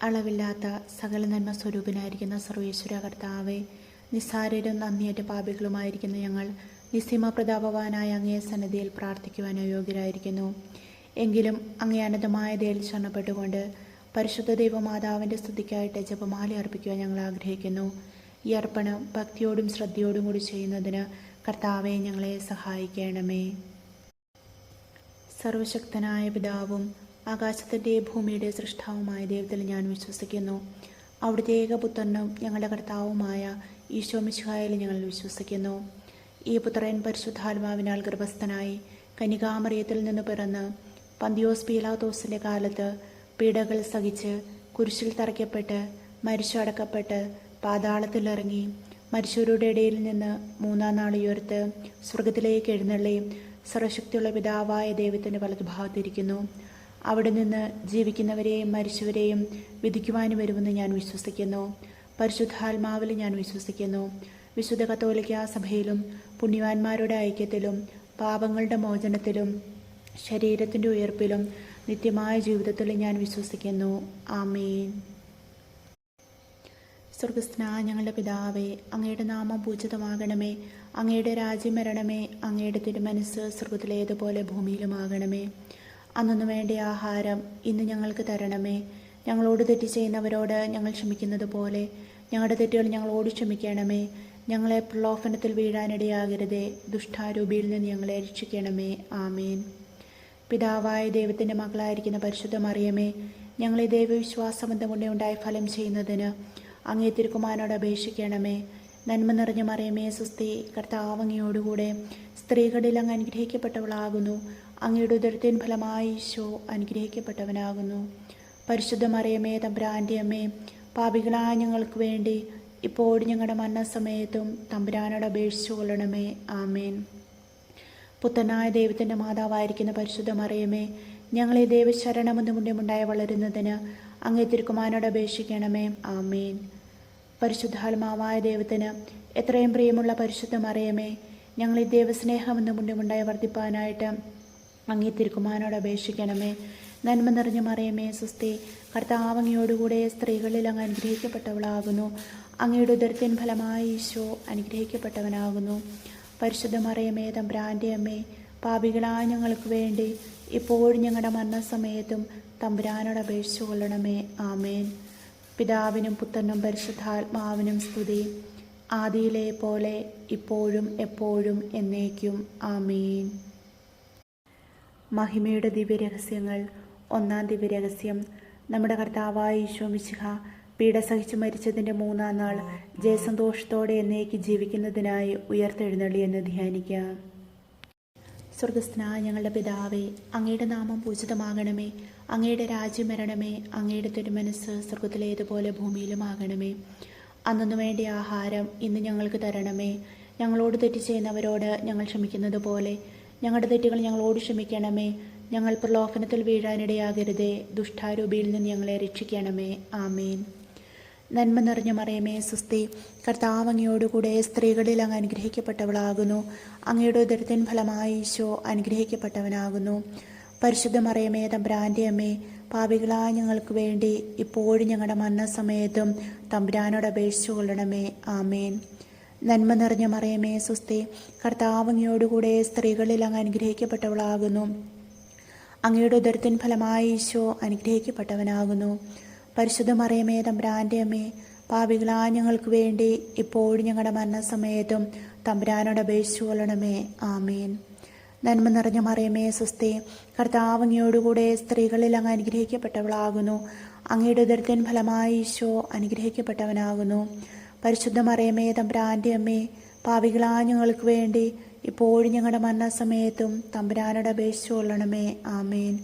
അളവില്ലാത്ത സകല നന്മ സ്വരൂപനായിരിക്കുന്ന സർവേശ്വര കർത്താവെ, നിസ്സാരരും നന്ദിയേറ്റ പാപികളുമായിരിക്കുന്ന ഞങ്ങൾ നിസ്സീമ പ്രതാപവാനായ അങ്ങേ സന്നിധിയിൽ പ്രാർത്ഥിക്കുവാൻ യോഗ്യരായിരിക്കുന്നു. എങ്കിലും അങ്ങേ അനന്തമായ ദയയിൽ ശരണപ്പെട്ടുകൊണ്ട് പരിശുദ്ധ ദൈവമാതാവിൻ്റെ സ്തുതിക്കായിട്ട് ജപമാല അർപ്പിക്കുവാൻ ഞങ്ങൾ ആഗ്രഹിക്കുന്നു. ഈ അർപ്പണം ഭക്തിയോടും ശ്രദ്ധയോടും കൂടി ചെയ്യുന്നതിന് കർത്താവെ ഞങ്ങളെ സഹായിക്കണമേ. സർവശക്തനായ പിതാവും ആകാശത്തിൻ്റെ ഭൂമിയുടെ സൃഷ്ടാവുമായ ദൈവത്തിൽ ഞാൻ വിശ്വസിക്കുന്നു. അവിടുത്തെ ഏകപുത്രനും ഞങ്ങളുടെ കർത്താവുമായ ഈശോ മിശിഹായിൽ ഞങ്ങൾ വിശ്വസിക്കുന്നു. ഈ പുത്രൻ പരിശുദ്ധാത്മാവിനാൽ ഗർഭസ്ഥനായി കന്യകാമറിയത്തിൽ നിന്ന് പിറന്ന് പന്തിയോസ് പീലാത്തോസിൻ്റെ കാലത്ത് പീഡകൾ സഹിച്ച് കുരിശിൽ തറയ്ക്കപ്പെട്ട് മരിച്ചടക്കപ്പെട്ട് പാതാളത്തിലിറങ്ങി മരിച്ചവരുടെ ഇടയിൽ നിന്ന് മൂന്നാം നാൾ ഉയർത്ത് സ്വർഗത്തിലേക്ക് എഴുന്നള്ളി സർവശക്തിയുള്ള പിതാവായ ദൈവത്തിൻ്റെ വലതുഭാഗത്തിരിക്കുന്നു. അവിടെ നിന്ന് ജീവിക്കുന്നവരെയും മരിച്ചവരെയും വിധിക്കുവാനും വരുമെന്ന് ഞാൻ വിശ്വസിക്കുന്നു. പരിശുദ്ധാത്മാവിൽ ഞാൻ വിശ്വസിക്കുന്നു. വിശുദ്ധ കത്തോലിക്കാ സഭയിലും പുണ്യവാന്മാരുടെ ഐക്യത്തിലും പാപങ്ങളുടെ മോചനത്തിലും ശരീരത്തിൻ്റെ ഉയർപ്പിലും നിത്യമായ ജീവിതത്തിലും ഞാൻ വിശ്വസിക്കുന്നു. ആമേൻ. സ്വർഗസ്ഥനായ ഞങ്ങളുടെ പിതാവേ, അങ്ങയുടെ നാമം പൂജിതമാകണമേ. അങ്ങയുടെ രാജ്യം വരണമേ. അങ്ങയുടെ തിരുമനസ്സ് സ്വർഗത്തിലേതുപോലെ ഭൂമിയിലുമാകണമേ. അന്നു വേണ്ട ആഹാരം ഇന്ന് ഞങ്ങൾക്ക് തരണമേ. ഞങ്ങളോട് തെറ്റ് ചെയ്യുന്നവരോട് ഞങ്ങൾ ക്ഷമിക്കുന്നത് പോലെ ഞങ്ങളുടെ തെറ്റുകൾ ഞങ്ങളോട് ക്ഷമിക്കണമേ. ഞങ്ങളെ പ്രലോഭനത്തിൽ വീഴാനിടയാകരുതേ. ദുഷ്ടാരൂപിയിൽ നിന്ന് ഞങ്ങളെ രക്ഷിക്കണമേ. ആമേൻ. പിതാവായ ദൈവത്തിൻ്റെ മകളായിരിക്കുന്ന പരിശുദ്ധ മറിയമേ, ഞങ്ങളെ ദൈവവിശ്വാസബന്ധം കൊണ്ട് ഉണ്ടായി ഫലം ചെയ്യുന്നതിന് അങ്ങേ തിരുക്കുമാരനോട് അപേക്ഷിക്കണമേ. നന്മ നിറഞ്ഞ മറിയമേ സുസ്തി, കർത്താവ് അങ്ങയോടുകൂടെ സ്ത്രീകളിൽ അങ്ങ് അനുഗ്രഹിക്കപ്പെട്ടവളാകുന്നു. അങ്ങയുടെ ഉദരത്തിൻ ഫലമായി ഈശോ അനുഗ്രഹിക്കപ്പെട്ടവനാകുന്നു. പരിശുദ്ധ മറിയമേ തമ്പുരാൻ്റെ അമ്മേ, പാപികളായ ഞങ്ങൾക്ക് വേണ്ടി ഇപ്പോഴും ഞങ്ങളുടെ മരണസമയത്തും തമ്പുരാനോട് അപേക്ഷിച്ചു കൊള്ളണമേ. ആമേൻ. പുത്രനായ ദൈവത്തിൻ്റെ മാതാവായിരിക്കുന്ന പരിശുദ്ധ മറിയമേ, ഞങ്ങളെ ദൈവശരണമെന്ന് മുന്നേമുണ്ടായി വളരുന്നതിന് അങ്ങേ തിരുക്കുമാരനോട് അപേക്ഷിക്കണമേ. ആമേൻ. പരിശുദ്ധാത്മാവായ ദൈവത്തിന് എത്രയും പ്രിയമുള്ള പരിശുദ്ധ മറിയമേ, ഞങ്ങളെ ദൈവസ്നേഹമെന്ന് മുന്നേമുണ്ടായി വർദ്ധിപ്പാനായിട്ട് അങ്ങേ തിരുക്കുമാരനോട് അപേക്ഷിക്കണമേ. നന്മ നിറഞ്ഞ മറിയമേ സുസ്തി, കർത്താവ് അങ്ങയോടുകൂടെ സ്ത്രീകളിൽ അങ്ങ് അനുഗ്രഹിക്കപ്പെട്ടവളാകുന്നു. അങ്ങയുടെ ഉദരത്തിൻ ഫലമായി ഈശോ അനുഗ്രഹിക്കപ്പെട്ടവനാകുന്നു. പരിശുദ്ധ മറിയമേ തമ്പുരാൻ്റെ അമ്മേ, പാപികളായ ഞങ്ങൾക്ക് വേണ്ടി ഇപ്പോഴും ഞങ്ങളുടെ മരണസമയത്തും തമ്പുരാനോട് അപേക്ഷിച്ചു കൊള്ളണമേ. ആമേൻ. പിതാവിനും പുത്രനും പരിശുദ്ധാത്മാവിനും സ്തുതി, ആദിയിലെ പോലെ ഇപ്പോഴും എപ്പോഴും എന്നേക്കും. ആമേൻ. മഹിമയുടെ ദിവ്യരഹസ്യങ്ങൾ. ഒന്നാം ദിവ്യരഹസ്യം, നമ്മുടെ കർത്താവായ ഈശോ മിശിഹാ പീഡ സഹിച്ച് മരിച്ചതിൻ്റെ മൂന്നാം നാൾ ജയസന്തോഷത്തോടെ എന്നേക്ക് ജീവിക്കുന്നതിനായി ഉയർത്തെഴുന്നള്ളി എന്ന് ധ്യാനിക്കാം. സ്വർഗസ്ഥനായ ഞങ്ങളുടെ പിതാവേ, അങ്ങയുടെ നാമം പൂജിതമാകണമേ. അങ്ങയുടെ രാജ്യം വരണമേ. അങ്ങയുടെ തിരുമനസ്സ് സ്വർഗത്തിലേതുപോലെ ഭൂമിയിലുമാകണമേ. അന്നു വേണ്ട ആഹാരം ഇന്ന് ഞങ്ങൾക്ക് തരണമേ. ഞങ്ങളോട് തെറ്റ് ചെയ്യുന്നവരോട് ഞങ്ങൾ ക്ഷമിക്കുന്നത് പോലെ ഞങ്ങളുടെ തെറ്റുകൾ ഞങ്ങളോട് ക്ഷമിക്കണമേ. ഞങ്ങൾ പ്രലോഭനത്തിൽ വീഴാനിടയാകരുതേ. ദുഷ്ടാരൂപിയിൽ നിന്ന് ഞങ്ങളെ രക്ഷിക്കണമേ. ആമേൻ. നന്മ നിറഞ്ഞ മറിയമേ സുസ്തി, കർത്താവ് അങ്ങയോടുകൂടെ സ്ത്രീകളിൽ അങ്ങ് അനുഗ്രഹിക്കപ്പെട്ടവളാകുന്നു. അങ്ങയുടെ ഉദരത്തിൻ ഫലമായി ഈശോ അനുഗ്രഹിക്കപ്പെട്ടവനാകുന്നു. പരിശുദ്ധ മറിയമേ തമ്പുരാൻ്റെ അമ്മേ, പാപികളായ ഞങ്ങൾക്ക് വേണ്ടി ഇപ്പോഴും ഞങ്ങളുടെ മരണസമയത്തും തമ്പുരാനോട് അപേക്ഷിച്ചു കൊള്ളണമേ. ആമേൻ. നന്മ നിറഞ്ഞ മറിയമേ സുസ്തി, കർത്താവ് അങ്ങയോടുകൂടെ സ്ത്രീകളിൽ അങ്ങ് അനുഗ്രഹിക്കപ്പെട്ടവളാകുന്നു. അങ്ങയുടെ ഉദരത്തിൻ ഫലമായി ഈശോ അനുഗ്രഹിക്കപ്പെട്ടവനാകുന്നു. പരിശുദ്ധ മറിയമേ തമ്പുരാൻ്റെ അമ്മേ, പാപികളായ ഞങ്ങൾക്ക് വേണ്ടി ഇപ്പോഴും ഞങ്ങളുടെ മരണസമയത്തും തമ്പുരാനോട് അപേക്ഷിച്ചു കൊള്ളണമേ. ആമേൻ. നന്മ നിറഞ്ഞ മറിയമേ സുസ്തി, കർത്താവ് അങ്ങയോടുകൂടെ സ്ത്രീകളിൽ അങ്ങ് അനുഗ്രഹിക്കപ്പെട്ടവളാകുന്നു. അങ്ങയുടെ ഉദരത്തിൻ ഫലമായി ഈശോ അനുഗ്രഹിക്കപ്പെട്ടവനാകുന്നു. പരിശുദ്ധ മറിയമേ തമ്പുരാൻ്റെ അമ്മേ, പാപികളായ ഞങ്ങൾക്ക് വേണ്ടി ഇപ്പോഴും ഞങ്ങളുടെ മരണസമയത്തും തമ്പുരാനോട് അപേക്ഷിച്ചു കൊള്ളണമേ. ആമേൻ.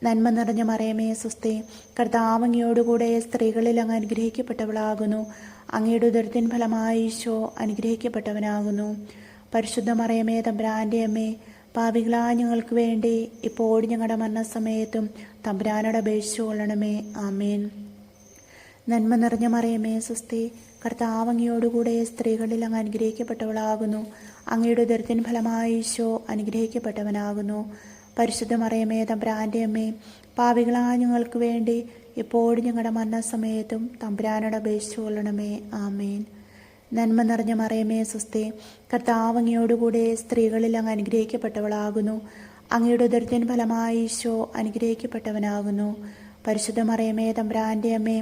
നന്മ നിറഞ്ഞ മറിയമേ സുസ്തി, കർത്താവ് അങ്ങയോടുകൂടെ സ്ത്രീകളിൽ അങ്ങ് അനുഗ്രഹിക്കപ്പെട്ടവളാകുന്നു. അങ്ങയുടെ ഉദരത്തിൻ ഫലമായി ഈശോ അനുഗ്രഹിക്കപ്പെട്ടവനാകുന്നു. പരിശുദ്ധ മറിയമേ തമ്പുരാൻ്റെ അമ്മേ, പാപികളായ ഞങ്ങൾക്ക് വേണ്ടി ഇപ്പോഴും ഞങ്ങളുടെ മരണസമയത്തും തമ്പുരാനോട് അപേക്ഷിച്ചു കൊള്ളണമേ. ആമേൻ. നന്മ നിറഞ്ഞ മറിയമേ സുസ്തി, കർത്താവ് അങ്ങയോടുകൂടെ സ്ത്രീകളിൽ അങ്ങ് അനുഗ്രഹിക്കപ്പെട്ടവളാകുന്നു. അങ്ങയുടെ ഉദരത്തിൻ ഫലമായി ഈശോ അനുഗ്രഹിക്കപ്പെട്ടവനാകുന്നു. പരിശുദ്ധ മറിയമേ തമ്പുരാൻ്റെ അമ്മേ, പാപികളായ ഞങ്ങൾക്ക് വേണ്ടി എപ്പോഴും ഞങ്ങളുടെ മരണസമയത്തും തമ്പുരാനോട് അപേക്ഷിച്ചു കൊള്ളണമേ. ആമേൻ. നന്മ നിറഞ്ഞ മറിയമേ സ്വസ്തി, കർത്താവ് അങ്ങയോടുകൂടെ സ്ത്രീകളിൽ അങ്ങ് അനുഗ്രഹിക്കപ്പെട്ടവളാകുന്നു. അങ്ങയുടെ ഉദരത്തിൻ ഫലമായി ഈശോ അനുഗ്രഹിക്കപ്പെട്ടവനാകുന്നു. പരിശുദ്ധ മറിയമേ തമ്പുരാൻ്റെ അമ്മേ,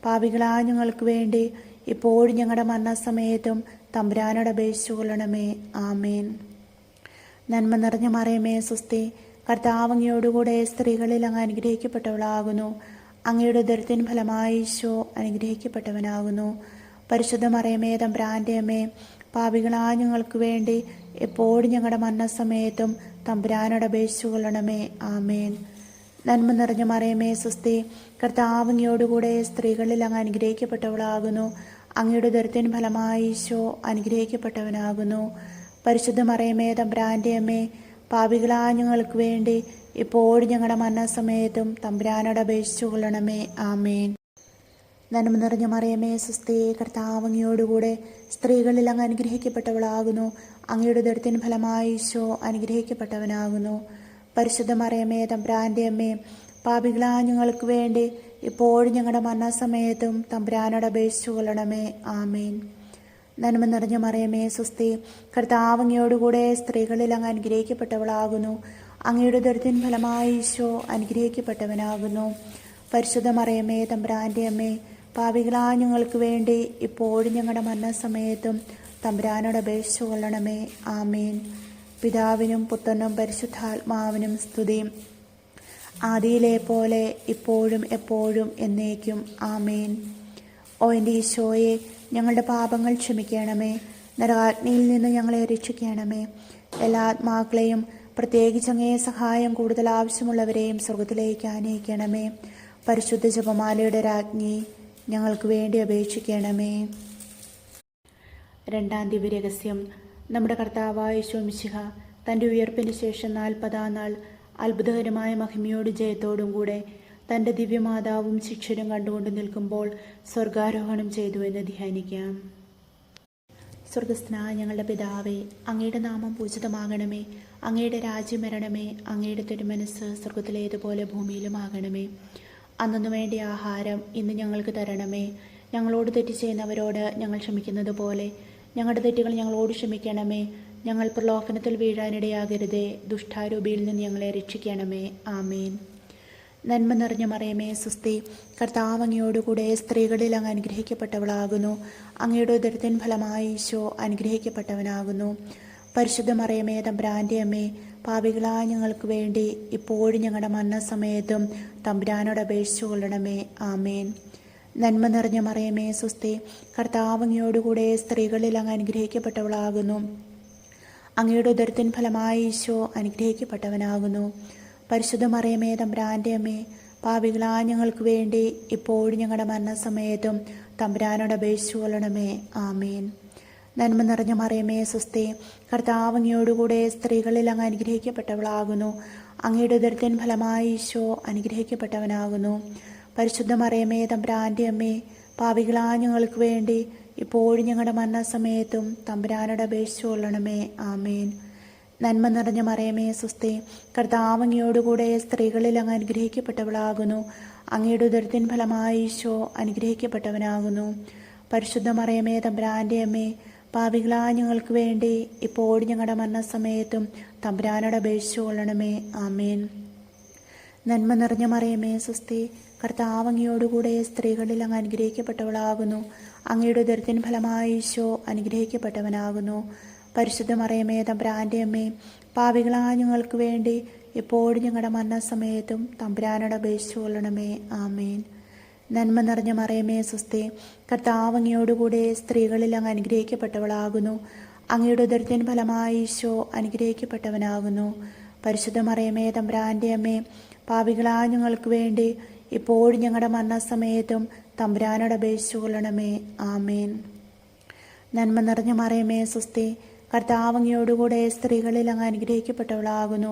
പാപികളായ ഞങ്ങൾക്ക് വേണ്ടി എപ്പോഴും ഞങ്ങളുടെ മരണസമയത്തും തമ്പുരാനോട് അപേക്ഷിച്ചു കൊള്ളണമേ. ആമേൻ. നന്മ നിറഞ്ഞ മറിയമേ സ്വസ്തി, കർത്താവ് അങ്ങയോടുകൂടെ സ്ത്രീകളിൽ അങ്ങ് അനുഗ്രഹിക്കപ്പെട്ടവളാകുന്നു. അങ്ങയുടെ ഉദരത്തിൻ ഫലമായി ഈശോ അനുഗ്രഹിക്കപ്പെട്ടവനാകുന്നു. പരിശുദ്ധ മറിയമേ തമ്പുരാൻ്റെ അമ്മേ, പാപികളായ ഞങ്ങൾക്ക് വേണ്ടി എപ്പോഴും ഞങ്ങളുടെ മരണസമയത്തും തമ്പുരാനോട് അപേക്ഷിച്ചു കൊള്ളണമേ. ആമേൻ. നന്മ നിറഞ്ഞ മറിയമേ സ്വസ്തി, കർത്താവ് അങ്ങയോടുകൂടെ സ്ത്രീകളിൽ അങ്ങ് അനുഗ്രഹിക്കപ്പെട്ടവളാകുന്നു. അങ്ങയുടെ ഉദരത്തിൻ ഫലമായി ഈശോ അനുഗ്രഹിക്കപ്പെട്ടവനാകുന്നു. പരിശുദ്ധ മറിയമേ തമ്പുരാൻ്റെ അമ്മേ, പാപികളായ ഞങ്ങൾക്ക് വേണ്ടി എപ്പോഴും ഞങ്ങളുടെ മരണസമയത്തും തമ്പുരാനോട് അപേക്ഷിച്ചു കൊള്ളണമേ. ആമേൻ. നന്മ നിറഞ്ഞ മറിയമേ സ്വസ്തി, കർത്താവ് അങ്ങയോടുകൂടെ സ്ത്രീകളിൽ അങ്ങ് അനുഗ്രഹിക്കപ്പെട്ടവളാകുന്നു. അങ്ങയുടെ ഉദരത്തിൻ ഫലമായി ഈശോ അനുഗ്രഹിക്കപ്പെട്ടവനാകുന്നു. പരിശുദ്ധ മറിയമേ തമ്പുരാൻ്റെ അമ്മേ, പാപികളായ ഞങ്ങൾക്ക് വേണ്ടി എപ്പോഴും ഞങ്ങളുടെ മരണസമയത്തും തമ്പുരാനോട് അപേക്ഷിച്ചു കൊള്ളണമേ. ആമേൻ. നന്മ നിറഞ്ഞ മറിയമേ സ്വസ്തി, കർത്താവ് അങ്ങയോടുകൂടെ സ്ത്രീകളിൽ അങ്ങ് അനുഗ്രഹിക്കപ്പെട്ടവളാകുന്നു. അങ്ങയുടെ ഉദരത്തിൻ ഫലമായി ഈശോ അനുഗ്രഹിക്കപ്പെട്ടവനാകുന്നു. പരിശുദ്ധ മറിയമേ തമ്പുരാൻ്റെ അമ്മേ, പാപികളായ ഞങ്ങൾക്ക് വേണ്ടി ഇപ്പോഴും ഞങ്ങളുടെ മരണസമയത്തും തമ്പുരാനോട് അപേക്ഷിച്ചു കൊള്ളണമേ. ആമേൻ. പിതാവിനും പുത്രനും പരിശുദ്ധാത്മാവിനും സ്തുതി, ആദിയിലെ പോലെ ഇപ്പോഴും എപ്പോഴും എന്നേക്കും. ആമേൻ. ഓ എൻ്റെ ഈശോയെ, ഞങ്ങളുടെ പാപങ്ങൾ ക്ഷമിക്കണമേ. നരകാഗ്നിയിൽ നിന്ന് ഞങ്ങളെ രക്ഷിക്കണമേ. എല്ലാ ആത്മാക്കളെയും, പ്രത്യേകിച്ച് അങ്ങേ സഹായം കൂടുതൽ ആവശ്യമുള്ളവരെയും സ്വർഗത്തിലേക്ക് ആനയിക്കണമേ. പരിശുദ്ധ ജപമാലയുടെ രാജ്ഞി, ഞങ്ങൾക്ക് വേണ്ടി അപേക്ഷിക്കണമേ. രണ്ടാം ദിവ്യരഹസ്യം. നമ്മുടെ കർത്താവായ യേശു മിശിഹ തൻ്റെ ഉയർപ്പിന് ശേഷം 40-ാം നാൾ അത്ഭുതകരമായ മഹിമയോടും ജയത്തോടും കൂടെ തൻ്റെ ദിവ്യമാതാവും ശിഷ്യരും കണ്ടുകൊണ്ട് നിൽക്കുമ്പോൾ സ്വർഗാരോഹണം ചെയ്തു എന്ന് ധ്യാനിക്കാം. സ്വർഗസ്ഥനായ ഞങ്ങളുടെ പിതാവേ, അങ്ങയുടെ നാമം പൂജിതമാകണമേ. അങ്ങയുടെ രാജ്യം വരണമേ. അങ്ങയുടെ തിരുമനസ്സ് സ്വർഗത്തിലേതുപോലെ ഭൂമിയിലുമാകണമേ. അന്നു വേണ്ട ആഹാരം ഇന്ന് ഞങ്ങൾക്ക് തരണമേ. ഞങ്ങളോട് തെറ്റ് ചെയ്യുന്നവരോട് ഞങ്ങൾ ക്ഷമിക്കുന്നത് പോലെ ഞങ്ങളുടെ തെറ്റുകൾ ഞങ്ങളോട് ക്ഷമിക്കണമേ. ഞങ്ങൾ പ്രലോഭനത്തിൽ വീഴാനിടയാകരുതേ. ദുഷ്ടാരൂപിയിൽ നിന്ന് ഞങ്ങളെ രക്ഷിക്കണമേ. ആമേൻ. നന്മ നിറഞ്ഞ മറിയമേ സ്വസ്തി, കർത്താവ് അങ്ങയോടുകൂടെ സ്ത്രീകളിൽ അങ്ങ് അനുഗ്രഹിക്കപ്പെട്ടവളാകുന്നു. അങ്ങയുടെ ഉദരത്തിൻ ഫലമായി ഈശോ അനുഗ്രഹിക്കപ്പെട്ടവനാകുന്നു. പരിശുദ്ധ മറിയമേ തമ്പുരാൻ്റെ അമ്മേ, പാപികളായ ഞങ്ങൾക്ക് വേണ്ടി ഇപ്പോഴും ഞങ്ങളുടെ മരണസമയത്തും തമ്പുരാനോട് അപേക്ഷിച്ചു കൊള്ളണമേ. ആമേൻ. നന്മ നിറഞ്ഞ മറിയമേ സ്വസ്തി, കർത്താവ് അങ്ങയോടുകൂടെ സ്ത്രീകളിൽ അങ്ങ് അനുഗ്രഹിക്കപ്പെട്ടവളാകുന്നു. അങ്ങയുടെ ഉദരത്തിൻ ഫലമായി ഈശോ അനുഗ്രഹിക്കപ്പെട്ടവനാകുന്നു. പരിശുദ്ധ മറിയമേ തമ്പുരാൻ്റെ അമ്മേ, പാപികളായ ഞങ്ങൾക്ക് വേണ്ടി ഇപ്പോഴും ഞങ്ങളുടെ മരണസമയത്തും തമ്പുരാനോട് അപേക്ഷിച്ചു കൊള്ളണമേ. ആമേൻ. നന്മ നിറഞ്ഞ മറിയമേ സ്വസ്തി, കർത്താവ് അങ്ങയോടുകൂടെ സ്ത്രീകളിൽ അങ്ങ് അനുഗ്രഹിക്കപ്പെട്ടവളാകുന്നു. അങ്ങയുടെ ഉദരത്തിൻ ഫലമായി ഈശോ അനുഗ്രഹിക്കപ്പെട്ടവനാകുന്നു. പരിശുദ്ധ മറിയമേ തമ്പുരാൻ്റെ അമ്മേ, പാപികളായ ഞങ്ങൾക്ക് വേണ്ടി ഇപ്പോഴും ഞങ്ങളുടെ മരണസമയത്തും തമ്പുരാനോട് അപേക്ഷിച്ചു കൊള്ളണമേ. ആമേൻ. നന്മ നിറഞ്ഞ മറിയമേ സ്വസ്തി, കർത്താവ് അങ്ങയോടുകൂടെ സ്ത്രീകളിൽ അങ്ങ് അനുഗ്രഹിക്കപ്പെട്ടവളാകുന്നു. അങ്ങയുടെ ഉദരത്തിൻ ഫലമായി ഈശോ അനുഗ്രഹിക്കപ്പെട്ടവനാകുന്നു. പരിശുദ്ധ മറിയമേ തമ്പുരാൻ്റെ അമ്മേ, പാപികളായ ഞങ്ങൾക്ക് വേണ്ടി ഇപ്പോഴും ഞങ്ങളുടെ മരണസമയത്തും തമ്പുരാനോട് അപേക്ഷിച്ചു കൊള്ളണമേ. ആമേൻ. നന്മ നിറഞ്ഞ മറിയമേ സ്വസ്തി, കർത്താവ് അങ്ങയോടുകൂടെ സ്ത്രീകളിൽ അങ്ങ് അനുഗ്രഹിക്കപ്പെട്ടവളാകുന്നു. അങ്ങയുടെ ഉദരത്തിൻ ഫലമായി ഈശോ അനുഗ്രഹിക്കപ്പെട്ടവനാകുന്നു. പരിശുദ്ധ മറിയമേ തമ്പുരാൻ്റെ അമ്മേ, പാപികളായ ഞങ്ങൾക്ക് വേണ്ടി എപ്പോഴും ഞങ്ങളുടെ മരണസമയത്തും തമ്പുരാനോട് അപേക്ഷിച്ചു കൊള്ളണമേ. ആമേൻ. നന്മ നിറഞ്ഞ മറിയമേ സ്വസ്തി, കർത്താവ് അങ്ങയോടുകൂടെ സ്ത്രീകളിൽ അങ്ങ് അനുഗ്രഹിക്കപ്പെട്ടവളാകുന്നു. അങ്ങയുടെ ഉദരത്തിൻ ഫലമായി ഈശോ അനുഗ്രഹിക്കപ്പെട്ടവനാകുന്നു. പരിശുദ്ധ മറിയമേ തമ്പുരാൻ്റെ അമ്മേ, പാപികളായ ഞങ്ങൾക്ക് വേണ്ടി എപ്പോഴും ഞങ്ങളുടെ മരണസമയത്തും തമ്പുരാനോട് അപേക്ഷിച്ചു കൊള്ളണമേ. ആമേൻ. നന്മ നിറഞ്ഞ മറിയമേ സ്വസ്തി, കർത്താവ് അങ്ങയോടുകൂടെ സ്ത്രീകളിൽ അങ്ങ് അനുഗ്രഹിക്കപ്പെട്ടവളാകുന്നു.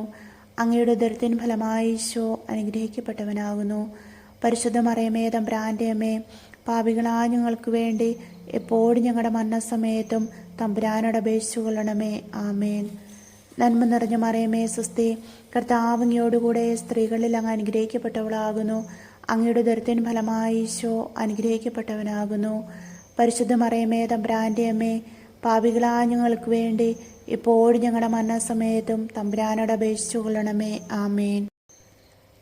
അങ്ങയുടെ ഉദരത്തിൻ ഫലമായി ഈശോ അനുഗ്രഹിക്കപ്പെട്ടവനാകുന്നു. പരിശുദ്ധ മറിയമേ തമ്പുരാൻ്റെ അമ്മേ, പാപികളായ ഞങ്ങൾക്ക് വേണ്ടി എപ്പോഴും ഞങ്ങളുടെ മരണസമയത്തും തമ്പുരാനോട് അപേക്ഷിച്ചു കൊള്ളണമേ. ആമേൻ. നന്മ നിറഞ്ഞ മറിയമേ സ്വസ്തി, കർത്താവ് അങ്ങയോടുകൂടെ സ്ത്രീകളിൽ അങ്ങ് അനുഗ്രഹിക്കപ്പെട്ടവളാകുന്നു. അങ്ങയുടെ ഉദരത്തിൻ ഫലമായി ഈശോ അനുഗ്രഹിക്കപ്പെട്ടവനാകുന്നു. പരിശുദ്ധ മറിയമേ തമ്പുരാന്റെ അമ്മേ, പാപികളായ ഞങ്ങൾക്ക് വേണ്ടി ഇപ്പോഴും ഞങ്ങളുടെ മരണസമയത്തും തമ്പുരാനോട് അപേക്ഷിച്ചു കൊള്ളണമേ. ആമേൻ.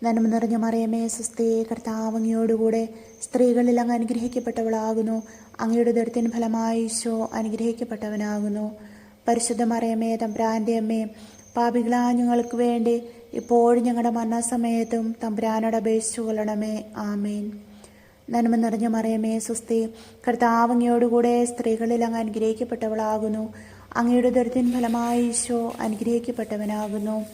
നന്മ നിറഞ്ഞ മറിയമേ സ്വസ്തി, കർത്താവ് അങ്ങയോടുകൂടെ സ്ത്രീകളിൽ അങ്ങ് അനുഗ്രഹിക്കപ്പെട്ടവളാകുന്നു. അങ്ങയുടെ ഉദരത്തിൻ ഫലമായി ഈശോ അനുഗ്രഹിക്കപ്പെട്ടവനാകുന്നു. പരിശുദ്ധ മറിയമേ തമ്പുരാന്റെ അമ്മേ, പാപികളായ ഞങ്ങൾക്ക് വേണ്ടി ഇപ്പോഴും ഞങ്ങളുടെ മരണസമയത്തും തമ്പുരാനോട് അപേക്ഷിച്ചു കൊള്ളണമേ. ആമേൻ. നന്മ നിറഞ്ഞ മറിയമേ സ്വസ്തി, കർത്താവ് അങ്ങയോടുകൂടെ സ്ത്രീകളിൽ അങ്ങ് അനുഗ്രഹിക്കപ്പെട്ടവളാകുന്നു. അങ്ങയുടെ ഉദരത്തിൻ ഫലമായി ഈശോ അനുഗ്രഹിക്കപ്പെട്ടവനാകുന്നു.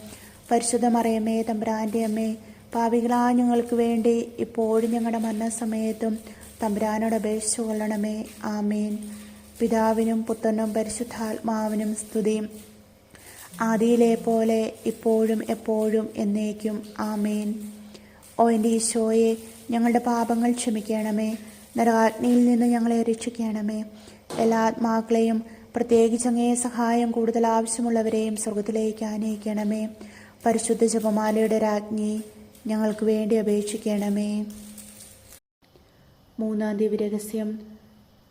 പരിശുദ്ധ മറിയമേ തമ്പുരാന്റെ അമ്മേ, പാപികളായ ഞങ്ങൾക്ക് വേണ്ടി ഇപ്പോഴും ഞങ്ങളുടെ മരണസമയത്തും തമ്പുരാനോട് അപേക്ഷിച്ചു കൊള്ളണമേ. ആമേൻ. പിതാവിനും പുത്രനും പരിശുദ്ധാത്മാവിനും സ്തുതി, ആദിയിലെ പോലെ ഇപ്പോഴും എപ്പോഴും എന്നേക്കും. ആമേൻ. ഓ എൻ്റെ ഈശോയെ, ഞങ്ങളുടെ പാപങ്ങൾ ക്ഷമിക്കണമേ. നരകാഗ്നിയിൽ നിന്ന് ഞങ്ങളെ രക്ഷിക്കണമേ. എല്ലാ ആത്മാക്കളെയും, പ്രത്യേകിച്ച് അങ്ങേ സഹായം കൂടുതൽ ആവശ്യമുള്ളവരെയും സ്വർഗത്തിലേക്ക് ആനയിക്കണമേ. പരിശുദ്ധ ജപമാലയുടെ രാജ്ഞി, ഞങ്ങൾക്ക് വേണ്ടി അപേക്ഷിക്കണമേ. മൂന്നാം ദിവ്യരഹസ്യം.